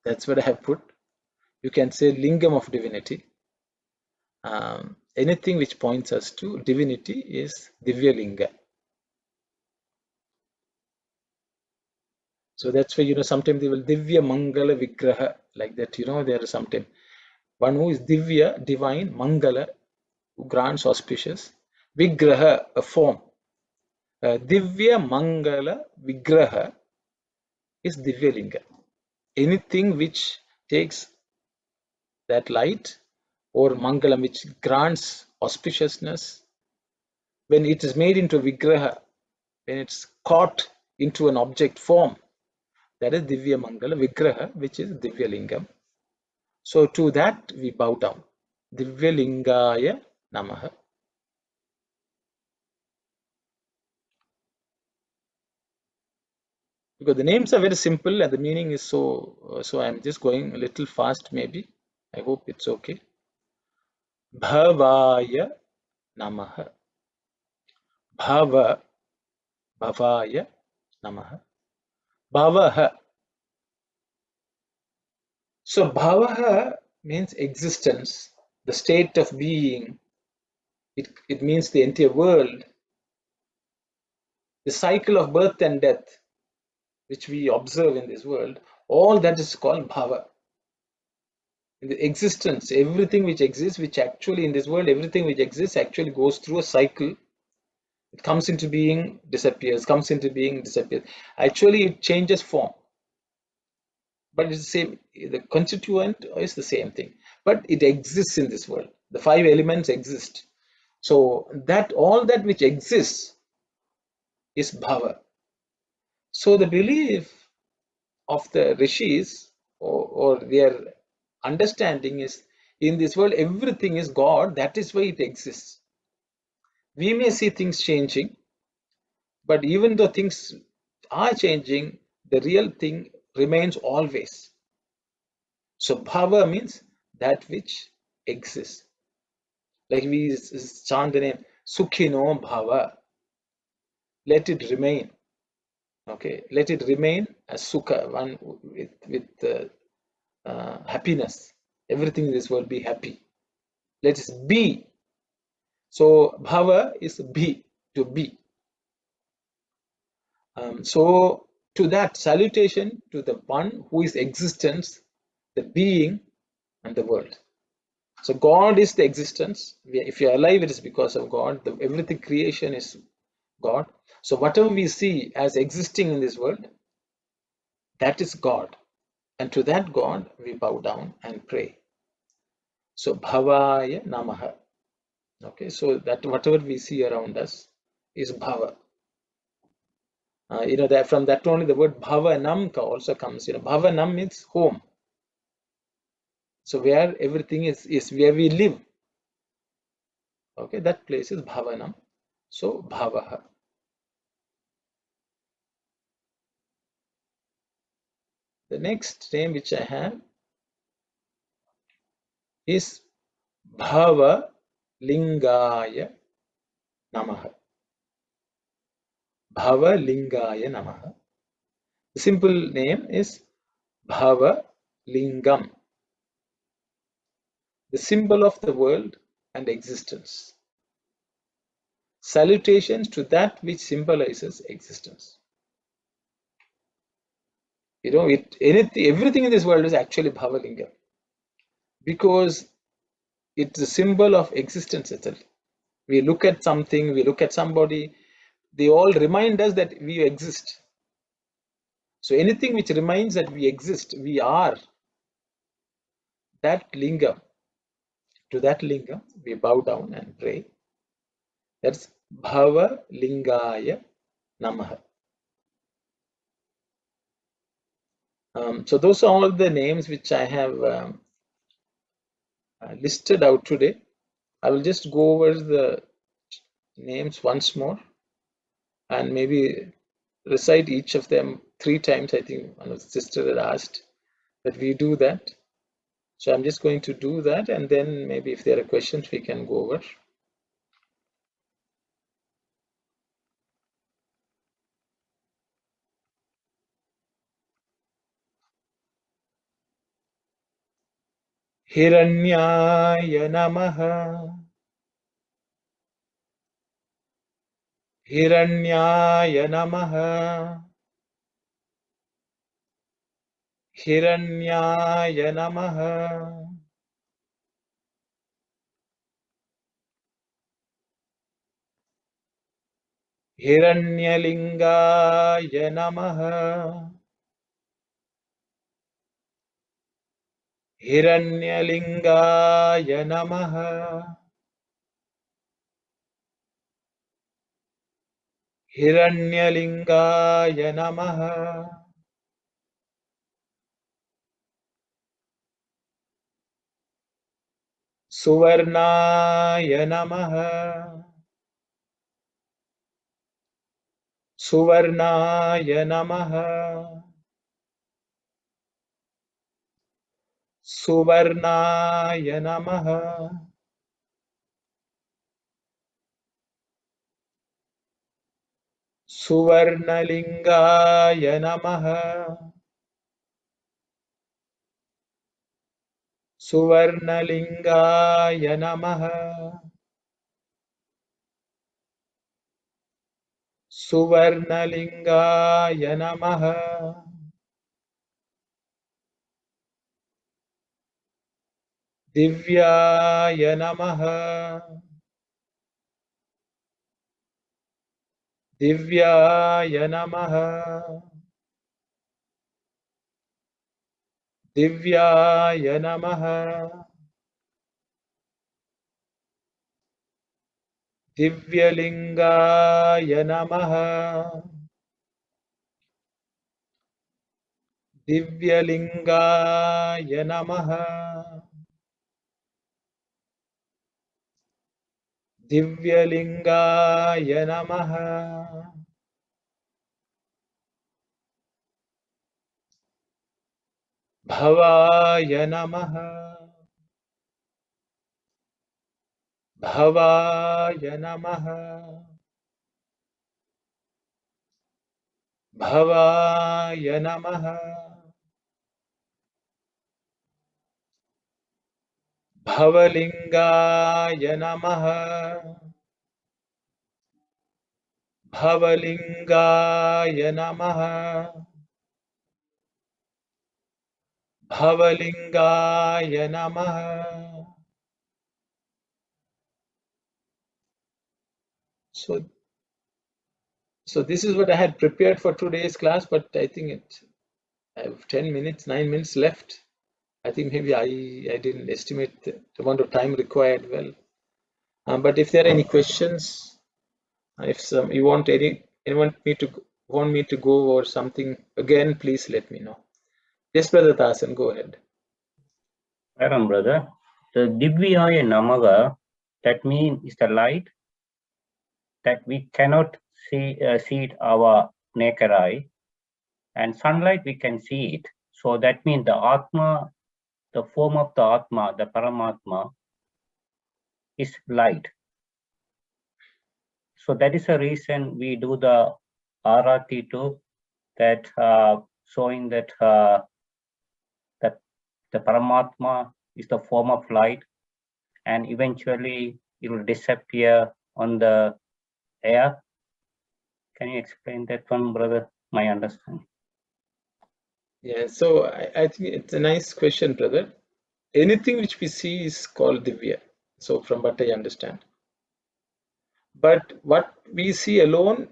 That's what I have put. You can say lingam of divinity. Anything which points us to divinity is Divya Linga. So that's why, sometimes they will Divya Mangala Vigraha, like that, there is sometimes one who is Divya, divine, Mangala, who grants auspicious, Vigraha, a form. Divya Mangala Vigraha is Divya Linga. Anything which takes that light or Mangalam, which grants auspiciousness, when it is made into Vigraha, when it's caught into an object form, that is Divya Mangala Vigraha, which is Divya Lingam. So to that we bow down. Divya Lingaya Namaha. Because the names are very simple and the meaning is so I'm just going a little fast maybe. I hope it's okay. Bhavaya Namaha. Bhava, Bhavaya Namaha. Bhavaha. So Bhavaha means existence, the state of being. It means the entire world, the cycle of birth and death, which we observe in this world. All that is called Bhava. In the existence, everything which exists, which actually in this world, everything which exists actually goes through a cycle. It comes into being, disappears, comes into being, disappears. Actually, it changes form. But it's the same, the constituent is the same thing. But it exists in this world. The five elements exist. So that all that which exists is bhava. So the belief of the rishis or their understanding is in this world everything is God, that is why it exists. We may see things changing, but even though things are changing, the real thing remains always. So bhava means that which exists. Like we chant the name Sukhino Bhava. Let it remain. Okay, let it remain as Sukha, one with happiness. Everything in this world be happy. Let it be. So Bhava is be, to be. So to that salutation to the one who is existence, the being, and the world. So God is the existence. If you are alive, it is because of God. Everything creation is God. So whatever we see as existing in this world, that is God. And to that God we bow down and pray. So Bhavaya Namaha. Okay, so that whatever we see around us is Bhava. That from that only the word Bhavanam also comes. Bhavanam means home. So where everything is where we live. Okay, that place is Bhavanam. So Bhavaha. The next name which I have is Bhava Lingaya Namaha. Bhava Lingaya Namaha. The simple name is Bhava Lingam, the symbol of the world and existence. Salutations to that which symbolizes existence. You know, everything in this world is actually Bhava Lingam, because it's a symbol of existence itself. We look at something, we look at somebody, they all remind us that we exist. So anything which reminds that we exist, we are, that lingam, to that lingam we bow down and pray. That's Bhava Lingaya Namaha. So those are all the names which I have listed out today. I will just go over the names once more and maybe recite each of them 3 times. I think one of the sister had asked that we do that. So I'm just going to do that, and then maybe if there are questions we can go over. Hiranyaya Namaha. Hiranyaya Namaha. Hiranyaya Namaha. Hiranyalingaya Namaha. Hiranyalingaya Namaha. Hiranyalingaya Namaha. Suvarnaya Namaha. Suvarnaya Namaha. Suvarnaya Namaha. Suvarnalingaya Namaha. Suvarnalingaya Namaha. Suvarnalingaya Namaha. Divyaya Namaha. Divyaya Namaha. Divyaya Namaha. Divyalingaya Namaha. Divyalingaya Namaha. Divyalingaya Namaha. Bhavaya Namaha. Bhavaya Namaha. Bhavaya Namaha. Bhavalingaya Namaha. Bhavalingaya Namaha. Bhavalingaya Namaha. So this is what I had prepared for today's class, but I think I have 10 minutes, 9 minutes left. I think maybe I didn't estimate the amount of time required well. But if there are any questions, if you want anyone want me to go over something again, please let me know. Yes, Brother Dasan, go ahead. Welcome, brother. The Divya Namaha, that means is the light that we cannot see it our naked eye, and sunlight we can see it. So that means the Atma, the form of the Atma, the Paramatma, is light. So that is the reason we do the Arati too, that showing that that the Paramatma is the form of light, and eventually it will disappear on the air. Can you explain that one, brother? My understanding. Yeah, so I think it's a nice question, brother. Anything which we see is called Divya. So from what I understand. But what we see alone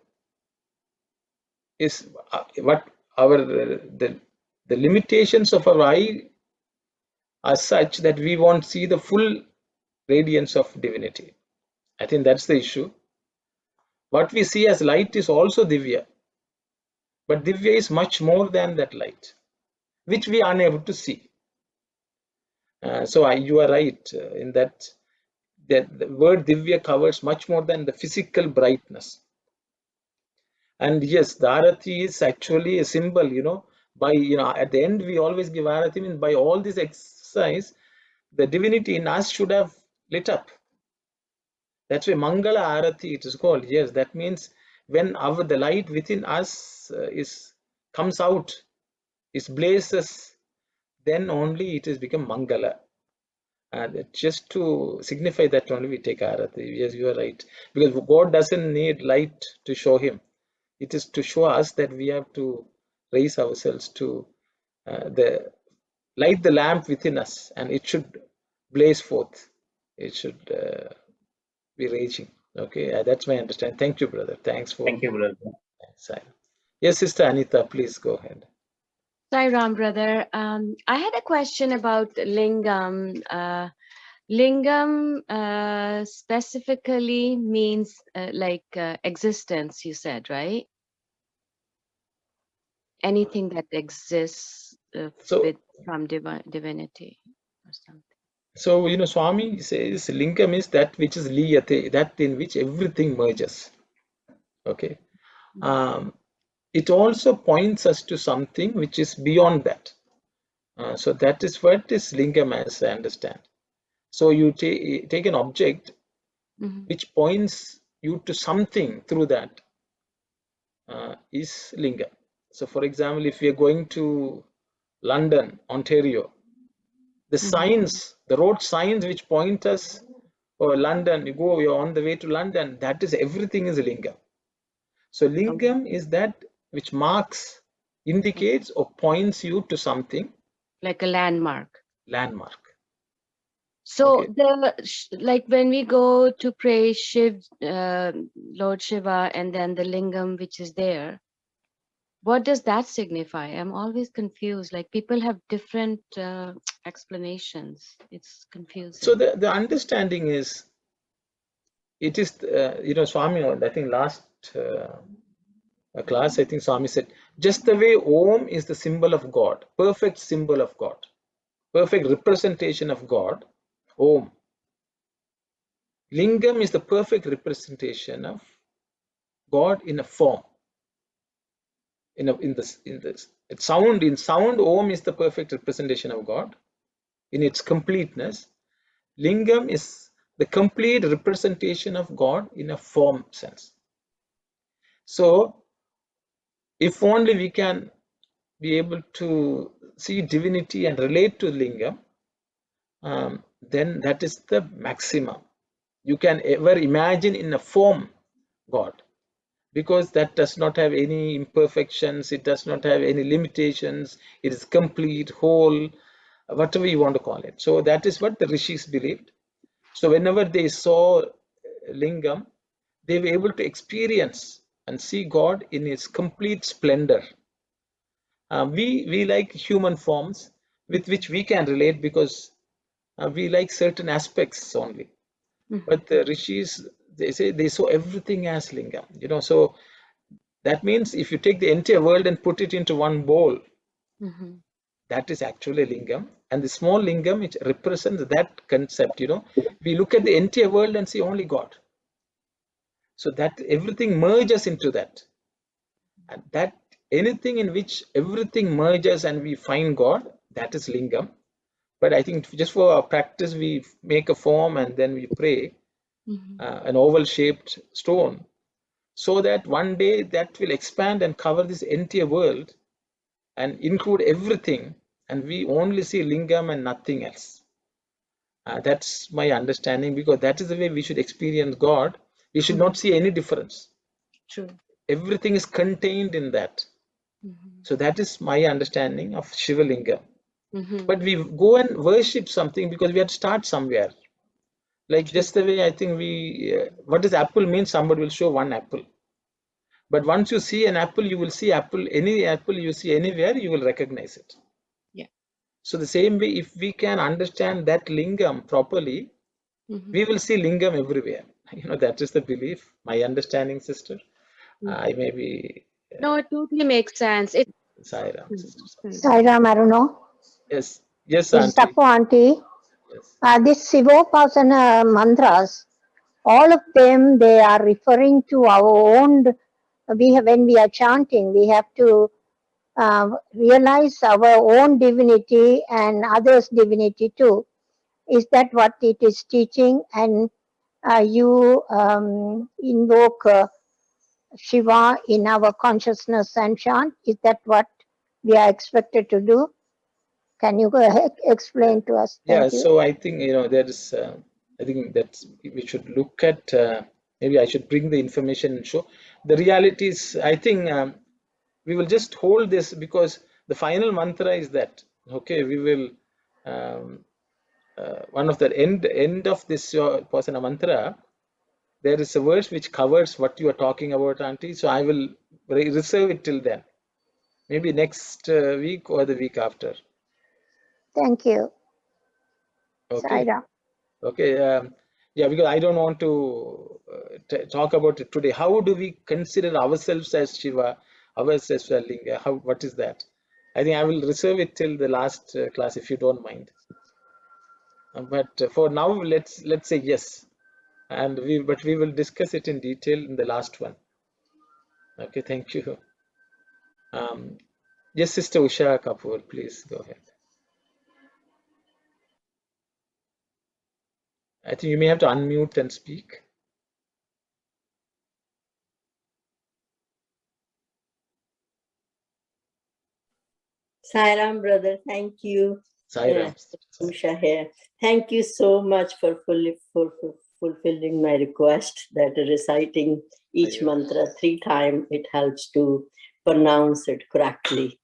is what our the limitations of our eye are such that we won't see the full radiance of divinity. I think that's the issue. What we see as light is also Divya, but Divya is much more than that light, which we are unable to see. So you are right in that the word Divya covers much more than the physical brightness. And yes, the Arati is actually a symbol, by, at the end we always give Arati, means by all this exercise, the divinity in us should have lit up. That's why Mangala Arati it is called. Yes, that means when the light within us comes out, is blazes, then only it has become Mangala. And just to signify that only we take Arati. Yes, you are right. Because God doesn't need light to show him. It is to show us that we have to raise ourselves to light the lamp within us, and it should blaze forth. It should be raging. Okay, that's my understanding. Thank you, brother. Thanks for. Thank you, brother. Yes, Sister Anita, please go ahead. Sai Ram, brother. I had a question about lingam. Lingam specifically means existence, you said, right? Anything that exists from divinity or something. So, Swami says lingam is that which is liyate, that in which everything merges. Okay. It also points us to something which is beyond that. So that is what is lingam as I understand. So you take an object which points you to something through that is lingam. So for example, if we are going to London, Ontario, the signs, the road signs which point us, or London, you're on the way to London, that is everything is lingam. So lingam is that which marks, indicates or points you to something. Like a landmark. Landmark. So like when we go to pray Lord Shiva, and then the lingam which is there, what does that signify? I'm always confused. Like people have different explanations. It's confusing. So the understanding is, it is, Swami, I think last class, I think Swami said, just the way Om is the symbol of God, perfect symbol of God, perfect representation of God, Om. Lingam is the perfect representation of God in a form. In sound, Om is the perfect representation of God in its completeness. Lingam is the complete representation of God in a form sense. So if only we can be able to see divinity and relate to lingam, then that is the maximum you can ever imagine in a form God, because that does not have any imperfections, it does not have any limitations, it is complete, whole, whatever you want to call it. So that is what the rishis believed. So whenever they saw lingam, they were able to experience and see God in its complete splendor. We like human forms with which we can relate, because we like certain aspects only. But the rishis, they say they saw everything as lingam. So that means if you take the entire world and put it into one bowl, that is actually lingam, and the small lingam which represents that concept. We look at the entire world and see only God. So that everything merges into that, and that anything in which everything merges and we find God, that is lingam. But I think just for our practice, we make a form and then we pray, an oval-shaped stone, so that one day that will expand and cover this entire world and include everything, and we only see lingam and nothing else. That's my understanding, because that is the way we should experience God. We should not see any difference. True. Everything is contained in that. So that is my understanding of Shiva Lingam. But we go and worship something because we have to start somewhere. Like just the way I think what does apple mean? Somebody will show one apple. But once you see an apple, you will see apple, any apple you see anywhere, you will recognize it. Yeah. So the same way, if we can understand that lingam properly, we will see lingam everywhere. That is the belief, my understanding, sister. I may be. No, it totally makes sense. Sai Ram, sister. Sai Ram, Aruno. Yes, yes, This is auntie. Tapu auntie. Yes. This Shivapasana mantras, all of them, they are referring to our own. When we are chanting, we have to realize our own divinity and others' divinity too. Is that what it is teaching? And you invoke Shiva in our consciousness and chant. Is that what we are expected to do? Can you go ahead, explain to us? Thank you. So I think there is. I think that we should look at. Maybe I should bring the information and show the realities. I think we will just hold this, because the final mantra is that. Okay, we will. One of the end of this Pasana mantra, there is a verse which covers what you are talking about, auntie. So I will reserve it till then. Maybe next week or the week after. Thank you. Okay. Saira. Okay. Yeah, because I don't want to talk about it today. How do we consider ourselves as Shiva, ourselves as Linga? What is that? I think I will reserve it till the last class, if you don't mind. But for now, let's say yes, and we will discuss it in detail in the last one. Okay, thank you. Yes, Sister Usha Kapoor, please go ahead. I think you may have to unmute and speak. Sai Ram, brother, thank you. Sai Ram. Usha here. Thank you so much for fulfilling my request that reciting each mantra 3 times, it helps to pronounce it correctly.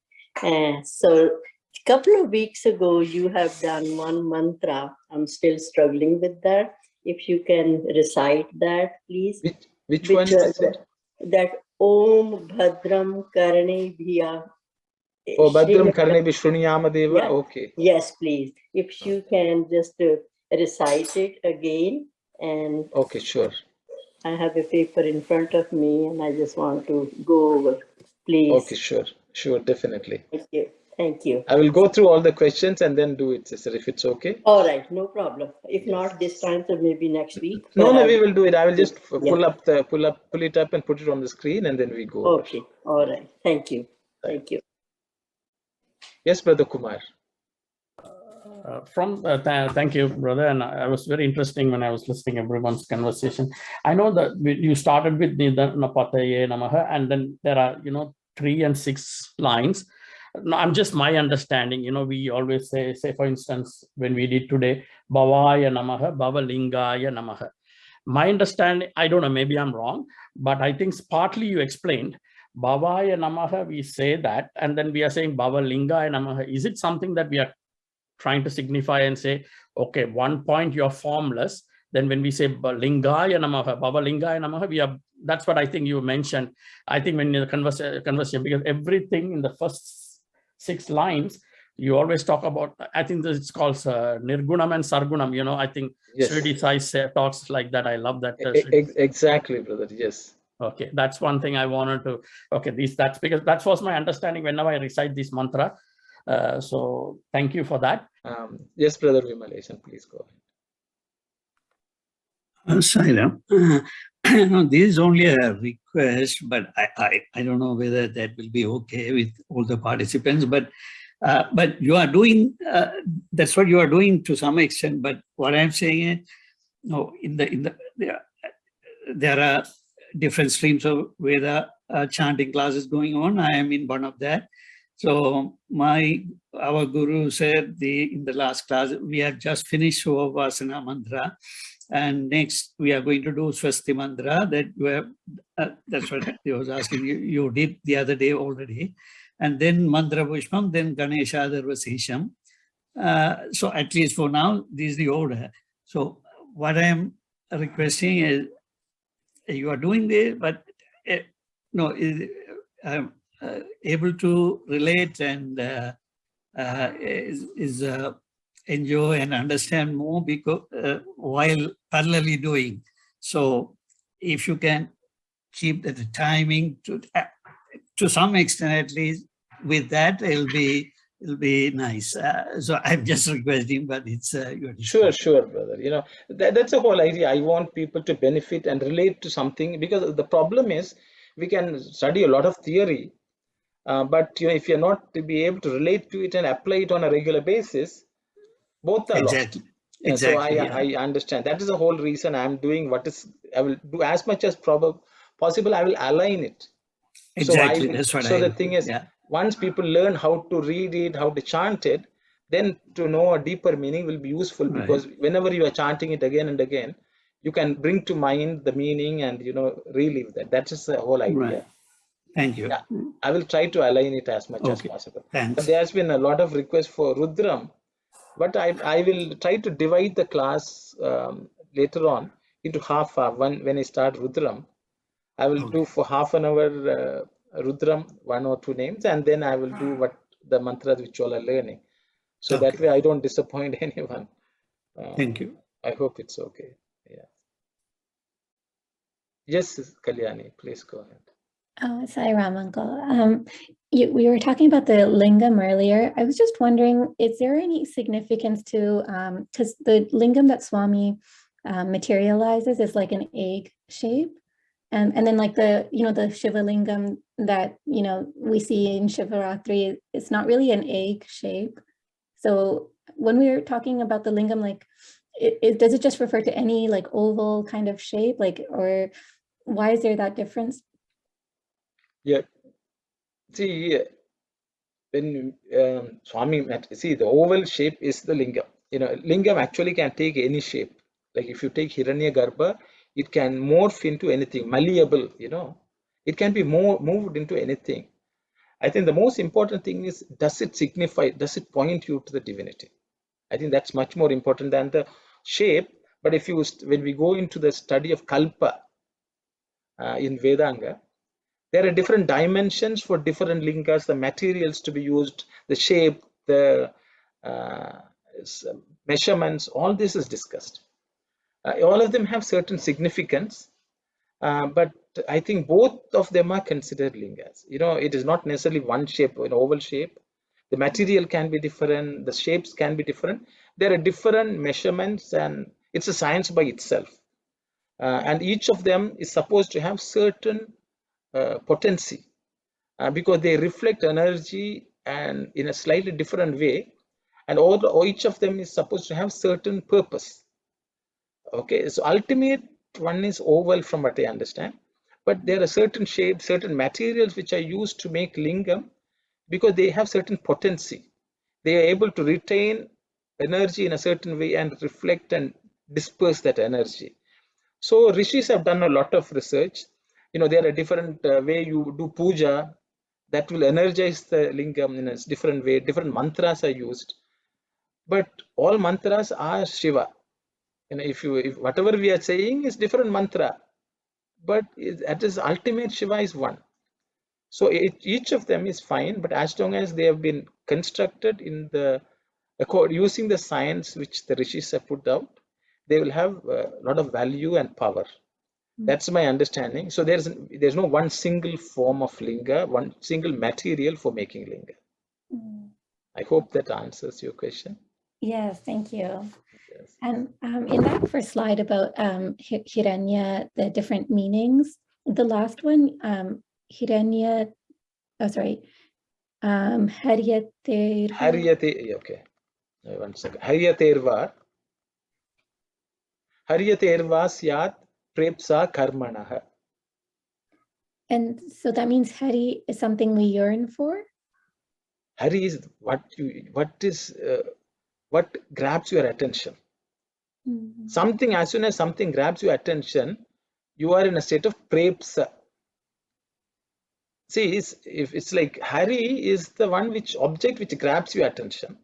So a couple of weeks ago, you have done one mantra. I'm still struggling with that. If you can recite that, please. Which one is that Om Bhadram Karne Bhiya. Oh, Bhadram Karne Shruniyama Deva. Yeah. Okay. Yes, please. If you can just recite it again. And okay, sure. I have a paper in front of me and I just want to go over, please. Okay, sure, definitely. Thank you. I will go through all the questions and then do it, sister, if it's okay. All right, no problem. If not this time, so maybe next week. No, we will do it. I will just pull it up and put it on the screen, and then we go. Okay, all right. Thank you. Thank you. Yes, Brother Kumar. Thank you, brother. And I was very interesting when I was listening to everyone's conversation. I know that you started with Nidhanapataye Namaha, and then there are 3 and 6 lines. I'm just my understanding. We always say for instance, when we did today, Bhavaya Namaha, Bhavalingaya Namaha. My understanding, I don't know, maybe I'm wrong, but I think partly you explained. Bhavaya Namaha, we say that, and then we are saying Bhavalingaya Namaha. Is it something that we are trying to signify and say, okay, one point you're formless, then when we say Lingaya Namaha, Bhavalingaya Namaha, that's what I think you mentioned. I think when in the conversation, because everything in the first 6 lines, you always talk about, I think it's called Nirgunam and Sargunam, I think Sridhar Sai talks like that. I love that. Exactly, brother, yes. Okay, that's one thing I wanted to, that's because that was my understanding whenever I recite this mantra. So thank you for that. Yes, Brother Vimalesan, please go ahead. Saira, No, this is only a request, but I don't know whether that will be okay with all the participants. But you are doing that's what you are doing to some extent. But what I'm saying is, no, there are different streams of Veda chanting classes going on. I am in one of that. So our guru said in the last class we have just finished Shivapasana mantra. And next, we are going to do Swasti Mantra that you have, that's what I was asking you. You did the other day already. And then Mantra Pushpam, then Ganesha Dharvasisham. So at least for now, this is the order. So what I am requesting is, you are doing this, but no, I'm able to relate and enjoy and understand more because while parallelly doing. So if you can keep the timing to some extent at least with that, it'll be nice. So I'm just requesting, but it's your decision. Sure, brother. You know, that's the whole idea. I want people to benefit and relate to something, because the problem is we can study a lot of theory, but you know, if you're not to be able to relate to it and apply it on a regular basis, both are Exactly. lost. Yeah, Exactly. so I understand. That is the whole reason I'm doing I will do as much as possible. I will align it. Exactly. So That's what the thing is, yeah. once people learn how to read it, how to chant it, then to know a deeper meaning will be useful, because whenever you are chanting it again and again, you can bring to mind the meaning and, you know, relive that. That is the whole idea. Right. Thank you. Yeah, I will try to align it as much as possible. Thanks. But there has been a lot of requests for Rudram, but I will try to divide the class later on into half when I start Rudram. I will do for half an hour Rudram, 1 or 2 names, and then I will do what the mantras which you all are learning. So that way I don't disappoint anyone. Thank you. I hope it's okay. Yeah. Yes, Kalyani, please go ahead. Oh, Sai Ram, Uncle. We were talking about the lingam earlier. I was just wondering, is there any significance to, because the lingam that Swami materializes is like an egg shape. And then like the Shiva lingam that, we see in Shivaratri, it's not really an egg shape. So when we were talking about the lingam, like, does it just refer to any like oval kind of shape, like, or why is there that difference? Yeah. See, when Swami, see, the oval shape is the lingam. You know, lingam actually can take any shape. Like if you take Hiranyagarbha, it can morph into anything, malleable, you know. It can be moved into anything. I think the most important thing is, does it signify, does it point you to the divinity? I think that's much more important than the shape. But if you, when we go into the study of Kalpa in Vedanga, there are different dimensions for different lingas, the materials to be used, the shape, the measurements, all this is discussed. All of them have certain significance, but I think both of them are considered lingas. You know, it is not necessarily one shape, an oval shape. The material can be different, the shapes can be different. There are different measurements, and it's a science by itself. And each of them is supposed to have certain potency, because they reflect energy and in a slightly different way, and each of them is supposed to have certain purpose. Okay, so ultimate one is oval from what I understand, but there are certain shapes, certain materials which are used to make lingam because they have certain potency. They are able to retain energy in a certain way and reflect and disperse that energy. So rishis have done a lot of research. You know, there are different way you do puja that will energize the lingam in a different way. Different mantras are used, but all mantras are Shiva. You know, if whatever we are saying is different mantra, but at its ultimate Shiva is one. So each of them is fine, but as long as they have been constructed in using the science which the rishis have put out, they will have a lot of value and power. That's my understanding. So there's no one single form of linga, one single material for making linga. I hope that answers your question. Yes, thank you. Yes. And in that first slide about Hiranya, the different meanings, the last one, Hiranya, oh, sorry, Haryaterva. Haryate, okay. 1 second. Haryaterva syat prepsa karmanah. And so that means Hari is something we yearn for? Hari is what grabs your attention. Mhm. Something, as soon as something grabs your attention, you are in a state of prepsa. See, if it's like Hari is the one object which grabs your attention,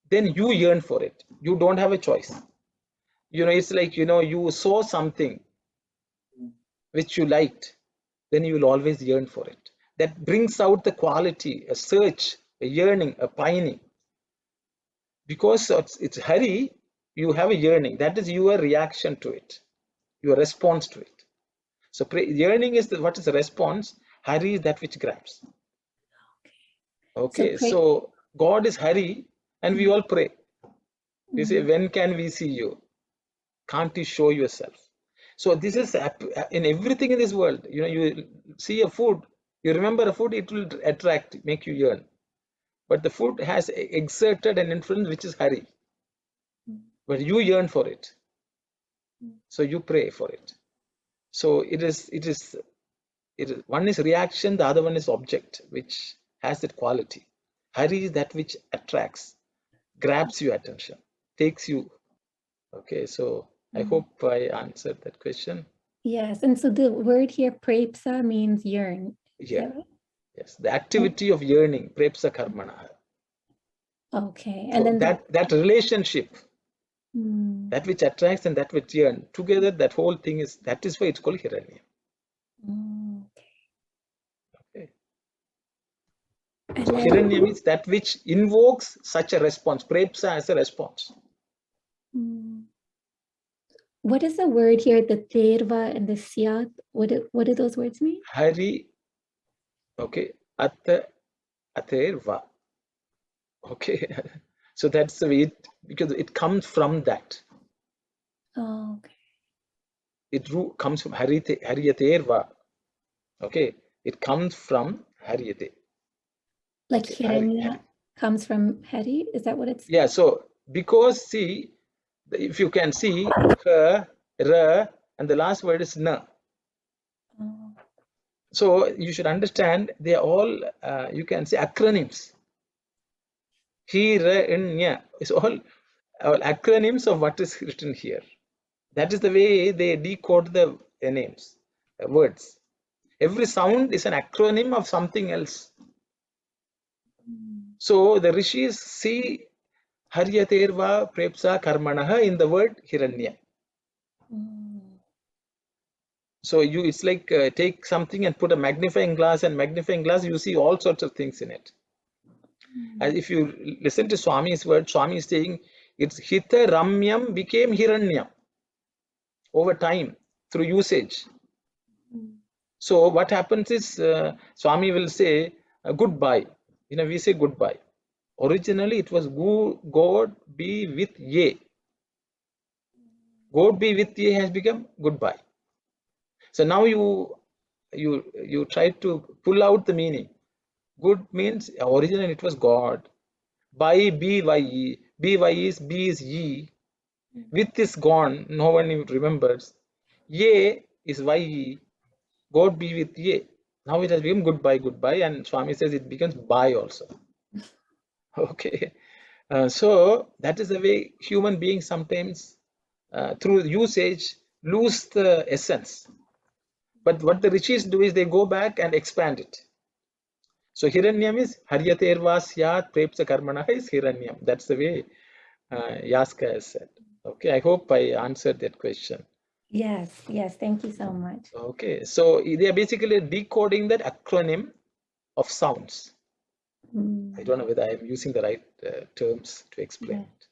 then you yearn for it. You don't have a choice. It's like, you saw something which you liked, then you will always yearn for it. That brings out the quality, a search, a yearning, a pining. Because it's Hari, you have a yearning. That is your reaction to it, your response to it. So yearning is what is the response. Hari is that which grabs. Okay, so God is Hari, and we all pray. We say, when can we see you? Can't you show yourself? So this is in everything in this world. You see a food, you remember a food, it will attract, make you yearn. But the food has exerted an influence which is Hari. But you yearn for it. So you pray for it. So it is one is reaction, the other one is object, which has that quality. Hari is that which attracts, grabs your attention, takes you. Okay, so I hope I answered that question. Yes, and so the word here, prepsa, means yearn. Yeah. Yes, the activity of yearning, prepsa karmana. Okay, and so then that relationship, that which attracts and that which yearn together, that whole thing is why it's called Hiranya. Okay. So Hiranya means that which invokes such a response, prepsa as a response. What is the word here, the terva and the syat? What do those words mean? Hari, okay, aterva. Okay, so that's the way because it comes from that. Oh, okay. It comes from Haryaterva. Okay, it comes from Haryate. Like okay. Hiranya comes from Hari? Is that what it's? Yeah, so because see, if you can see, her, ra, and the last word is na. Oh. So you should understand they are all, you can say, acronyms. He, ra, in, nya is all acronyms of what is written here. That is the way they decode the names, words. Every sound is an acronym of something else. So the rishis see Haryaterva Prepsa Karmanaha in the word Hiranya. So it's like take something and put a magnifying glass, you see all sorts of things in it. As if you listen to Swami's word, Swami is saying it's Hita Ramyam became Hiranyam over time through usage. So what happens is Swami will say goodbye. We say goodbye. Originally it was God be with ye. God be with ye has become goodbye. So now you try to pull out the meaning. Good means originally it was God. By be ye. Be is ye. With is gone. No one even remembers. Ye is why ye. God be with ye. Now it has become goodbye, and Swami says it becomes bye also. Okay, so that is the way human beings sometimes, through usage, lose the essence. But what the rishis do is they go back and expand it. So Hiranyam is Haryaterva Syat Prepsa Karmana is Hiranyam. That's the way Yaska has said. Okay, I hope I answered that question. Yes, thank you so much. Okay, so they are basically decoding that acronym of sounds. I don't know whether I am using the right terms to explain it.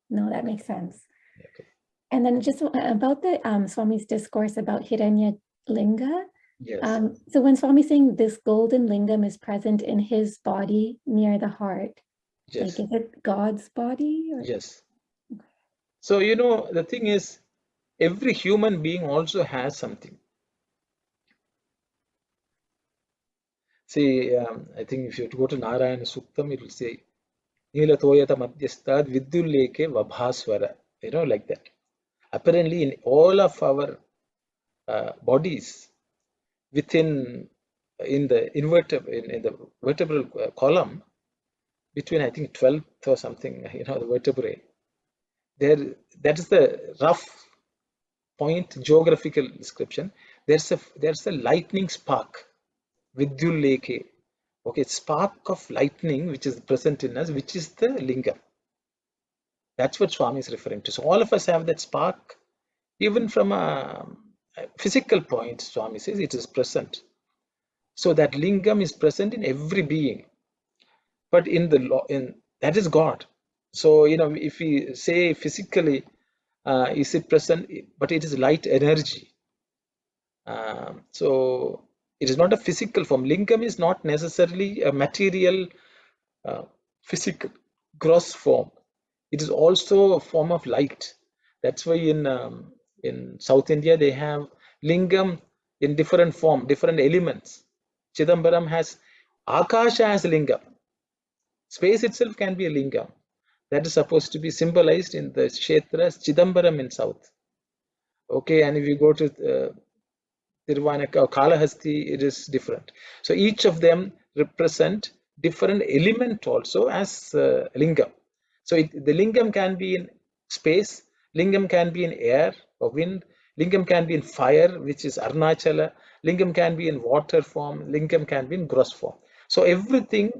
No, that makes sense. Okay. And then just about the Swami's discourse about Hiranya Linga. Yes. So when Swami's saying this golden lingam is present in his body near the heart, yes. like is it God's body? Or? Yes. So, you know, the thing is, every human being also has something. See, I think if you go to Narayana Suktam, it will say, Nila Toyata Madhyastad Vidyulleke Vabhaswara, you know, like that. Apparently, in all of our bodies, within in the in the vertebral column, between I think 12th or something, you know, the vertebrae, there, that is the rough point geographical description. There's a lightning spark, Vidyulleke. Okay, spark of lightning which is present in us, which is the lingam. That's what Swami is referring to. So all of us have that spark, even from a physical point. Swami says it is present. So that lingam is present in every being, but in the law, in that is God. So you know, if we say physically, is it present? But it is light energy. So it is not a physical form. Lingam is not necessarily a material, physical, gross form. It is also a form of light. That's why in South India they have lingam in different form, different elements. Chidambaram has Akasha as lingam. Space itself can be a lingam. That is supposed to be symbolized in the Kshetras Chidambaram in South. Okay, and if you go to Tirvanaka or Kalahasti, it is different. So each of them represent different element also as lingam. So the lingam can be in space, lingam can be in air or wind, lingam can be in fire, which is Arunachala, lingam can be in water form, lingam can be in gross form. So everything,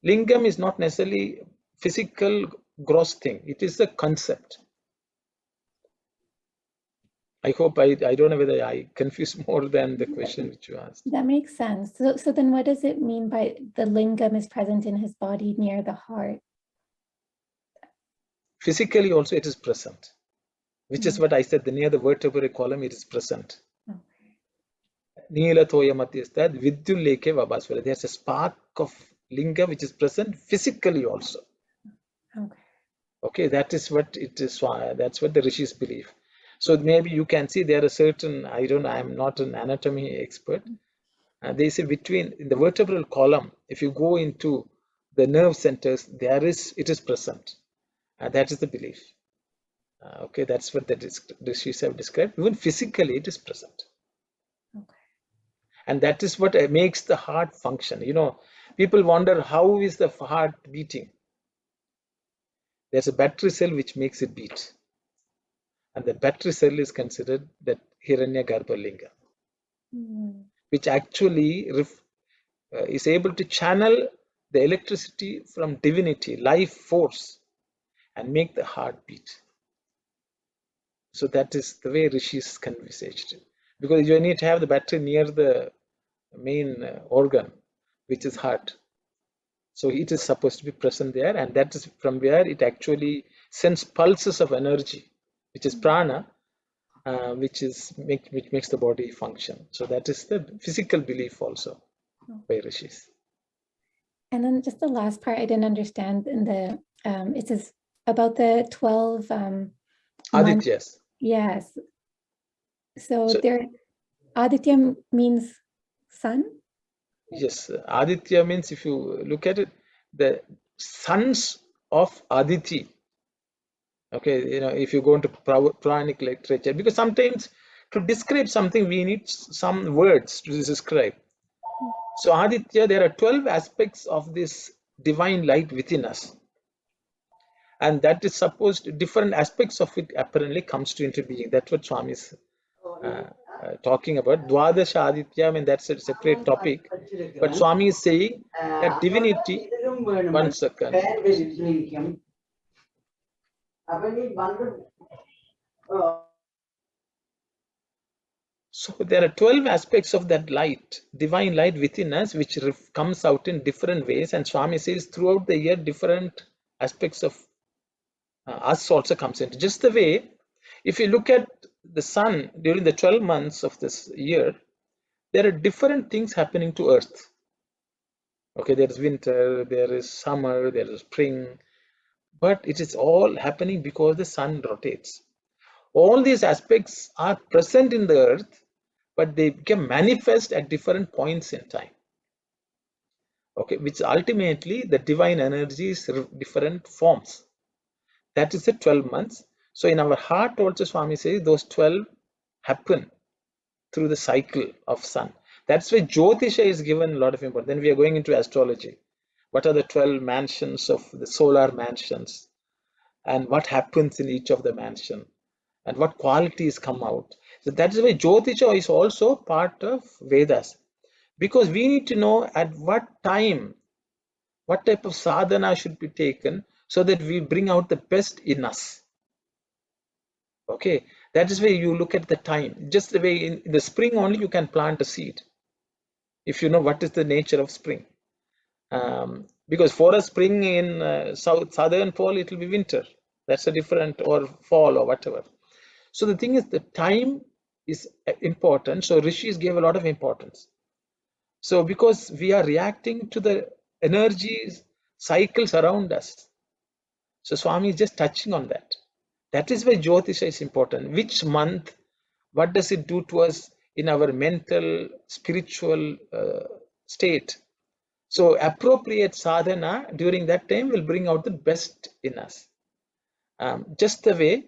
lingam is not necessarily physical gross thing, it is a concept. I hope I don't know whether I confuse more than the question which you asked. That makes sense. So then what does it mean by the lingam is present in his body near the heart? Physically also it is present, which is what I said, near the vertebrae column it is present. Nila Toya Madhyastad Vidyulleke Vabhaswara. There's a spark of linga which is present physically also. Okay, that is what it is. That's what the rishis believe. So maybe you can see there are certain, I am not an anatomy expert. They say between in the vertebral column, if you go into the nerve centers, it is present. That is the belief. Okay, that's what the rishis have described. Even physically, it is present. And that is what makes the heart function. You know, people wonder how is the heart beating. There's a battery cell which makes it beat. And the battery cell is considered that Hiranyagarbha linga, which actually is able to channel the electricity from divinity, life force, and make the heart beat. So that is the way rishis conversed. Because you need to have the battery near the main organ, which is heart. So it is supposed to be present there, and that is from where it actually sends pulses of energy, which is prana, which makes the body function. So that is the physical belief also by rishis. And then just the last part I didn't understand in the it says about the 12 Adityas. Yes. So there, Aditya means sun? Yes, Aditya means, if you look at it, the sons of Aditi. Okay, you know, if you go into Puranic literature, because sometimes to describe something we need some words to describe. So Aditya, there are 12 aspects of this divine light within us, and that is supposed different aspects of it apparently comes to into being. That's what Swami is talking about. Dwadasha Aditya, I mean that's a separate topic, but Swami is saying that divinity. 1 second. So there are 12 aspects of that light, divine light within us, which comes out in different ways. And Swami says throughout the year, different aspects of us also comes into. Just the way, if you look at the sun during the 12 months of this year, there are different things happening to earth. Okay, there is winter, there is summer, there is spring. but it is all happening because the sun rotates. All these aspects are present in the earth, but they become manifest at different points in time. Okay, which ultimately the divine energies different forms. That is the 12 months. So in our heart also Swami says those 12 happen through the cycle of sun. That's why Jyotisha is given a lot of importance. Then we are going into astrology. What are the 12 mansions of the solar mansions, and what happens in each of the mansion, and what qualities come out. So that is why Jyotisha is also part of Vedas, because we need to know at what time, what type of sadhana should be taken so that we bring out the best in us. Okay, that is why you look at the time. Just the way in the spring only you can plant a seed, if you know what is the nature of spring. Because for a spring in southern pole, it will be winter. That's a different, or fall or whatever. So the thing is, the time is important. So rishis gave a lot of importance. So because we are reacting to the energies cycles around us, so Swami is just touching on that. That is why Jyotisha is important. Which month, what does it do to us in our mental, spiritual state? So appropriate sadhana during that time will bring out the best in us. Just the way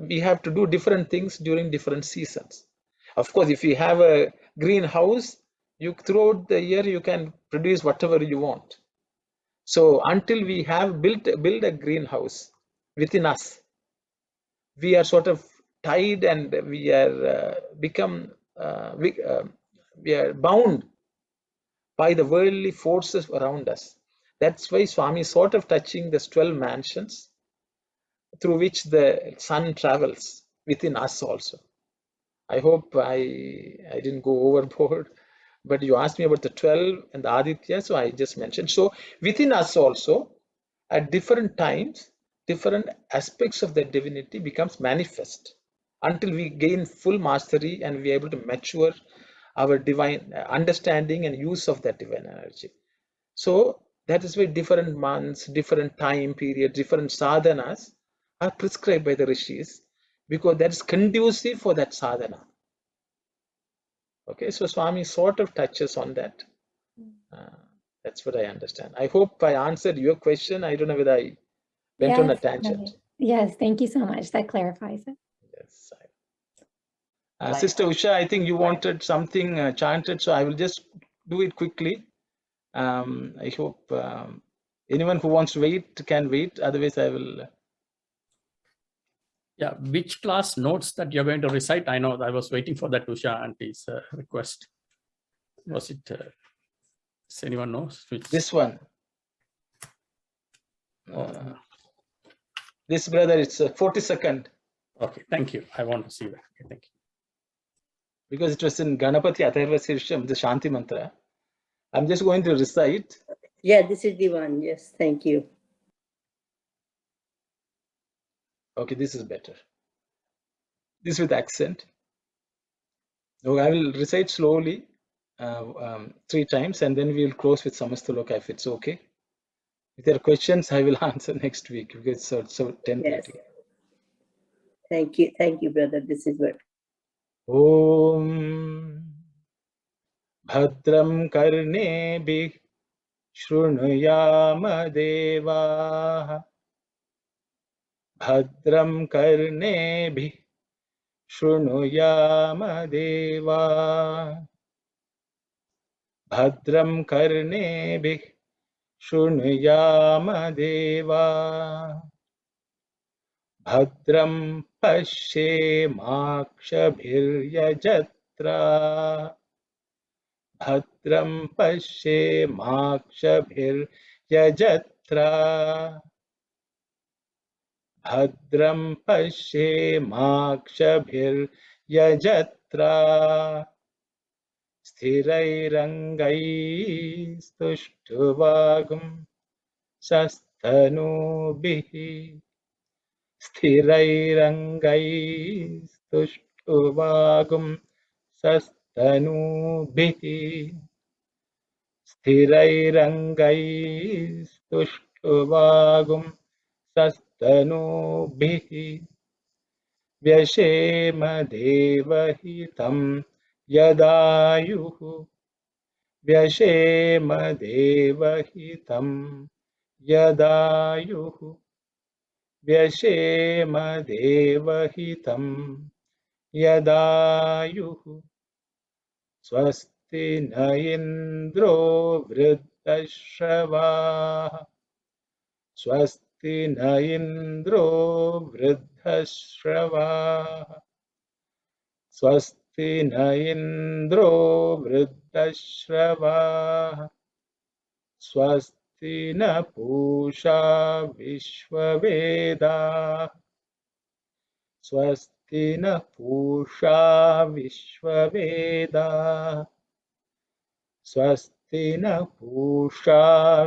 we have to do different things during different seasons. Of course, if you have a greenhouse, you throughout the year you can produce whatever you want. So until we have build a greenhouse within us, we are sort of tied, and we are we are bound by the worldly forces around us. That's why Swami is sort of touching the 12 mansions through which the sun travels within us also. I hope I didn't go overboard, but you asked me about the 12 and the Aditya, so I just mentioned. So within us also, at different times, different aspects of the divinity becomes manifest until we gain full mastery and we are able to mature our divine understanding and use of that divine energy. So that is why different months, different time period, different sadhanas are prescribed by the rishis, because that is conducive for that sadhana. Okay, so Swami sort of touches on that. That's what I understand. I hope I answered your question. I don't know whether I went on a tangent. Yes, thank you so much. That clarifies it. Yes. Sister Usha, I think you wanted something chanted, so I will just do it quickly. I hope anyone who wants to wait can wait. Otherwise, I will. Yeah, which class notes that you're going to recite? I know I was waiting for that Usha auntie's request. Was it? Does anyone knows which? This one. This brother, it's 42nd. Okay, thank you. I want to see that. Okay, thank you. Because it was in Ganapati Atharva Shirsham, the Shanti Mantra. I'm just going to recite. Yeah, this is the one. Yes, thank you. Okay, this is better. This with accent. Okay, I will recite slowly 3 times, and then we will close with Samastaloka if it's okay. If there are questions, I will answer next week because it's so 10:30. Yes. Thank you, brother. This is what. Om Bhadram Karnebi Shrunuyama Deva Bhadram Karnebi Shrunuyama Deva Bhadram Karnebi Shrunuyama Deva Bhadram Pashemakshbhiryajatra Bhadram Pashemakshbhiryajatra Bhadram Pashemakshbhiryajatra Sthirairangaistushtvagam Sastanubhihi Sthirairangaistushtvagam Sastanubhihi Sthirairangaistushtvagam तस्तनूभिः व्यशेम देवहितं यदायुः व्यशेम देवहितं यदायुः व्यशेम देवहितं यदायुः स्वस्ति न इन्द्रो वृद्धश्रवाः स्वस्ति न इन्द्रो वृद्धश्रवाः स्वस्ति न इन्द्रो वृद्धश्रवाः स्वस्ति न पूषा विश्ववेदाः स्वस्ति न पूषा विश्ववेदाः स्वस्ति न पूषा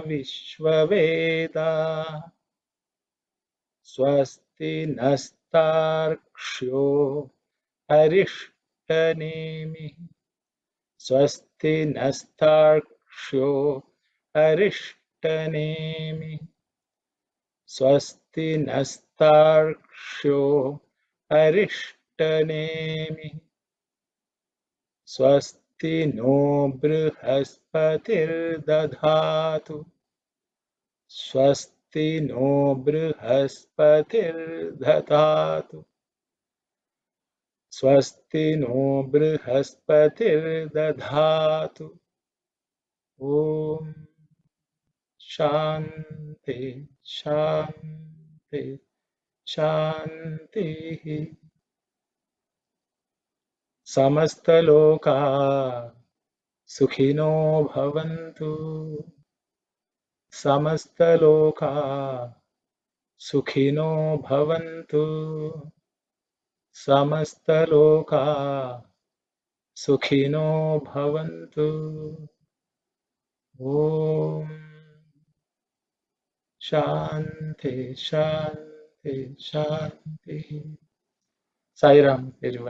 विश्ववेदाः स्वस्ति नस्तार्क्ष्यो अरिष्टनेमिः स्वस्ति नस्तार्क्ष्यो अरिष्टनेमिः स्वस्ति नस्तार्क्ष्यो अरिष्टनेमिः स्वस्ति नो बृहस्पतिर्दधातु स्वस्ति नो बृहस्पतिर्दधातु स्वस्ति नो बृहस्पतिर्दधातु ॐ शान्ति शान्ति शान्तिः समस्तलोका सुखिनो भवन्तु समस्तलोका सुखिनो भवन्तु समस्तलोका सुखिनो भवन्तु ॐ शान्ति शान्ति शान्ति साई राम everyone.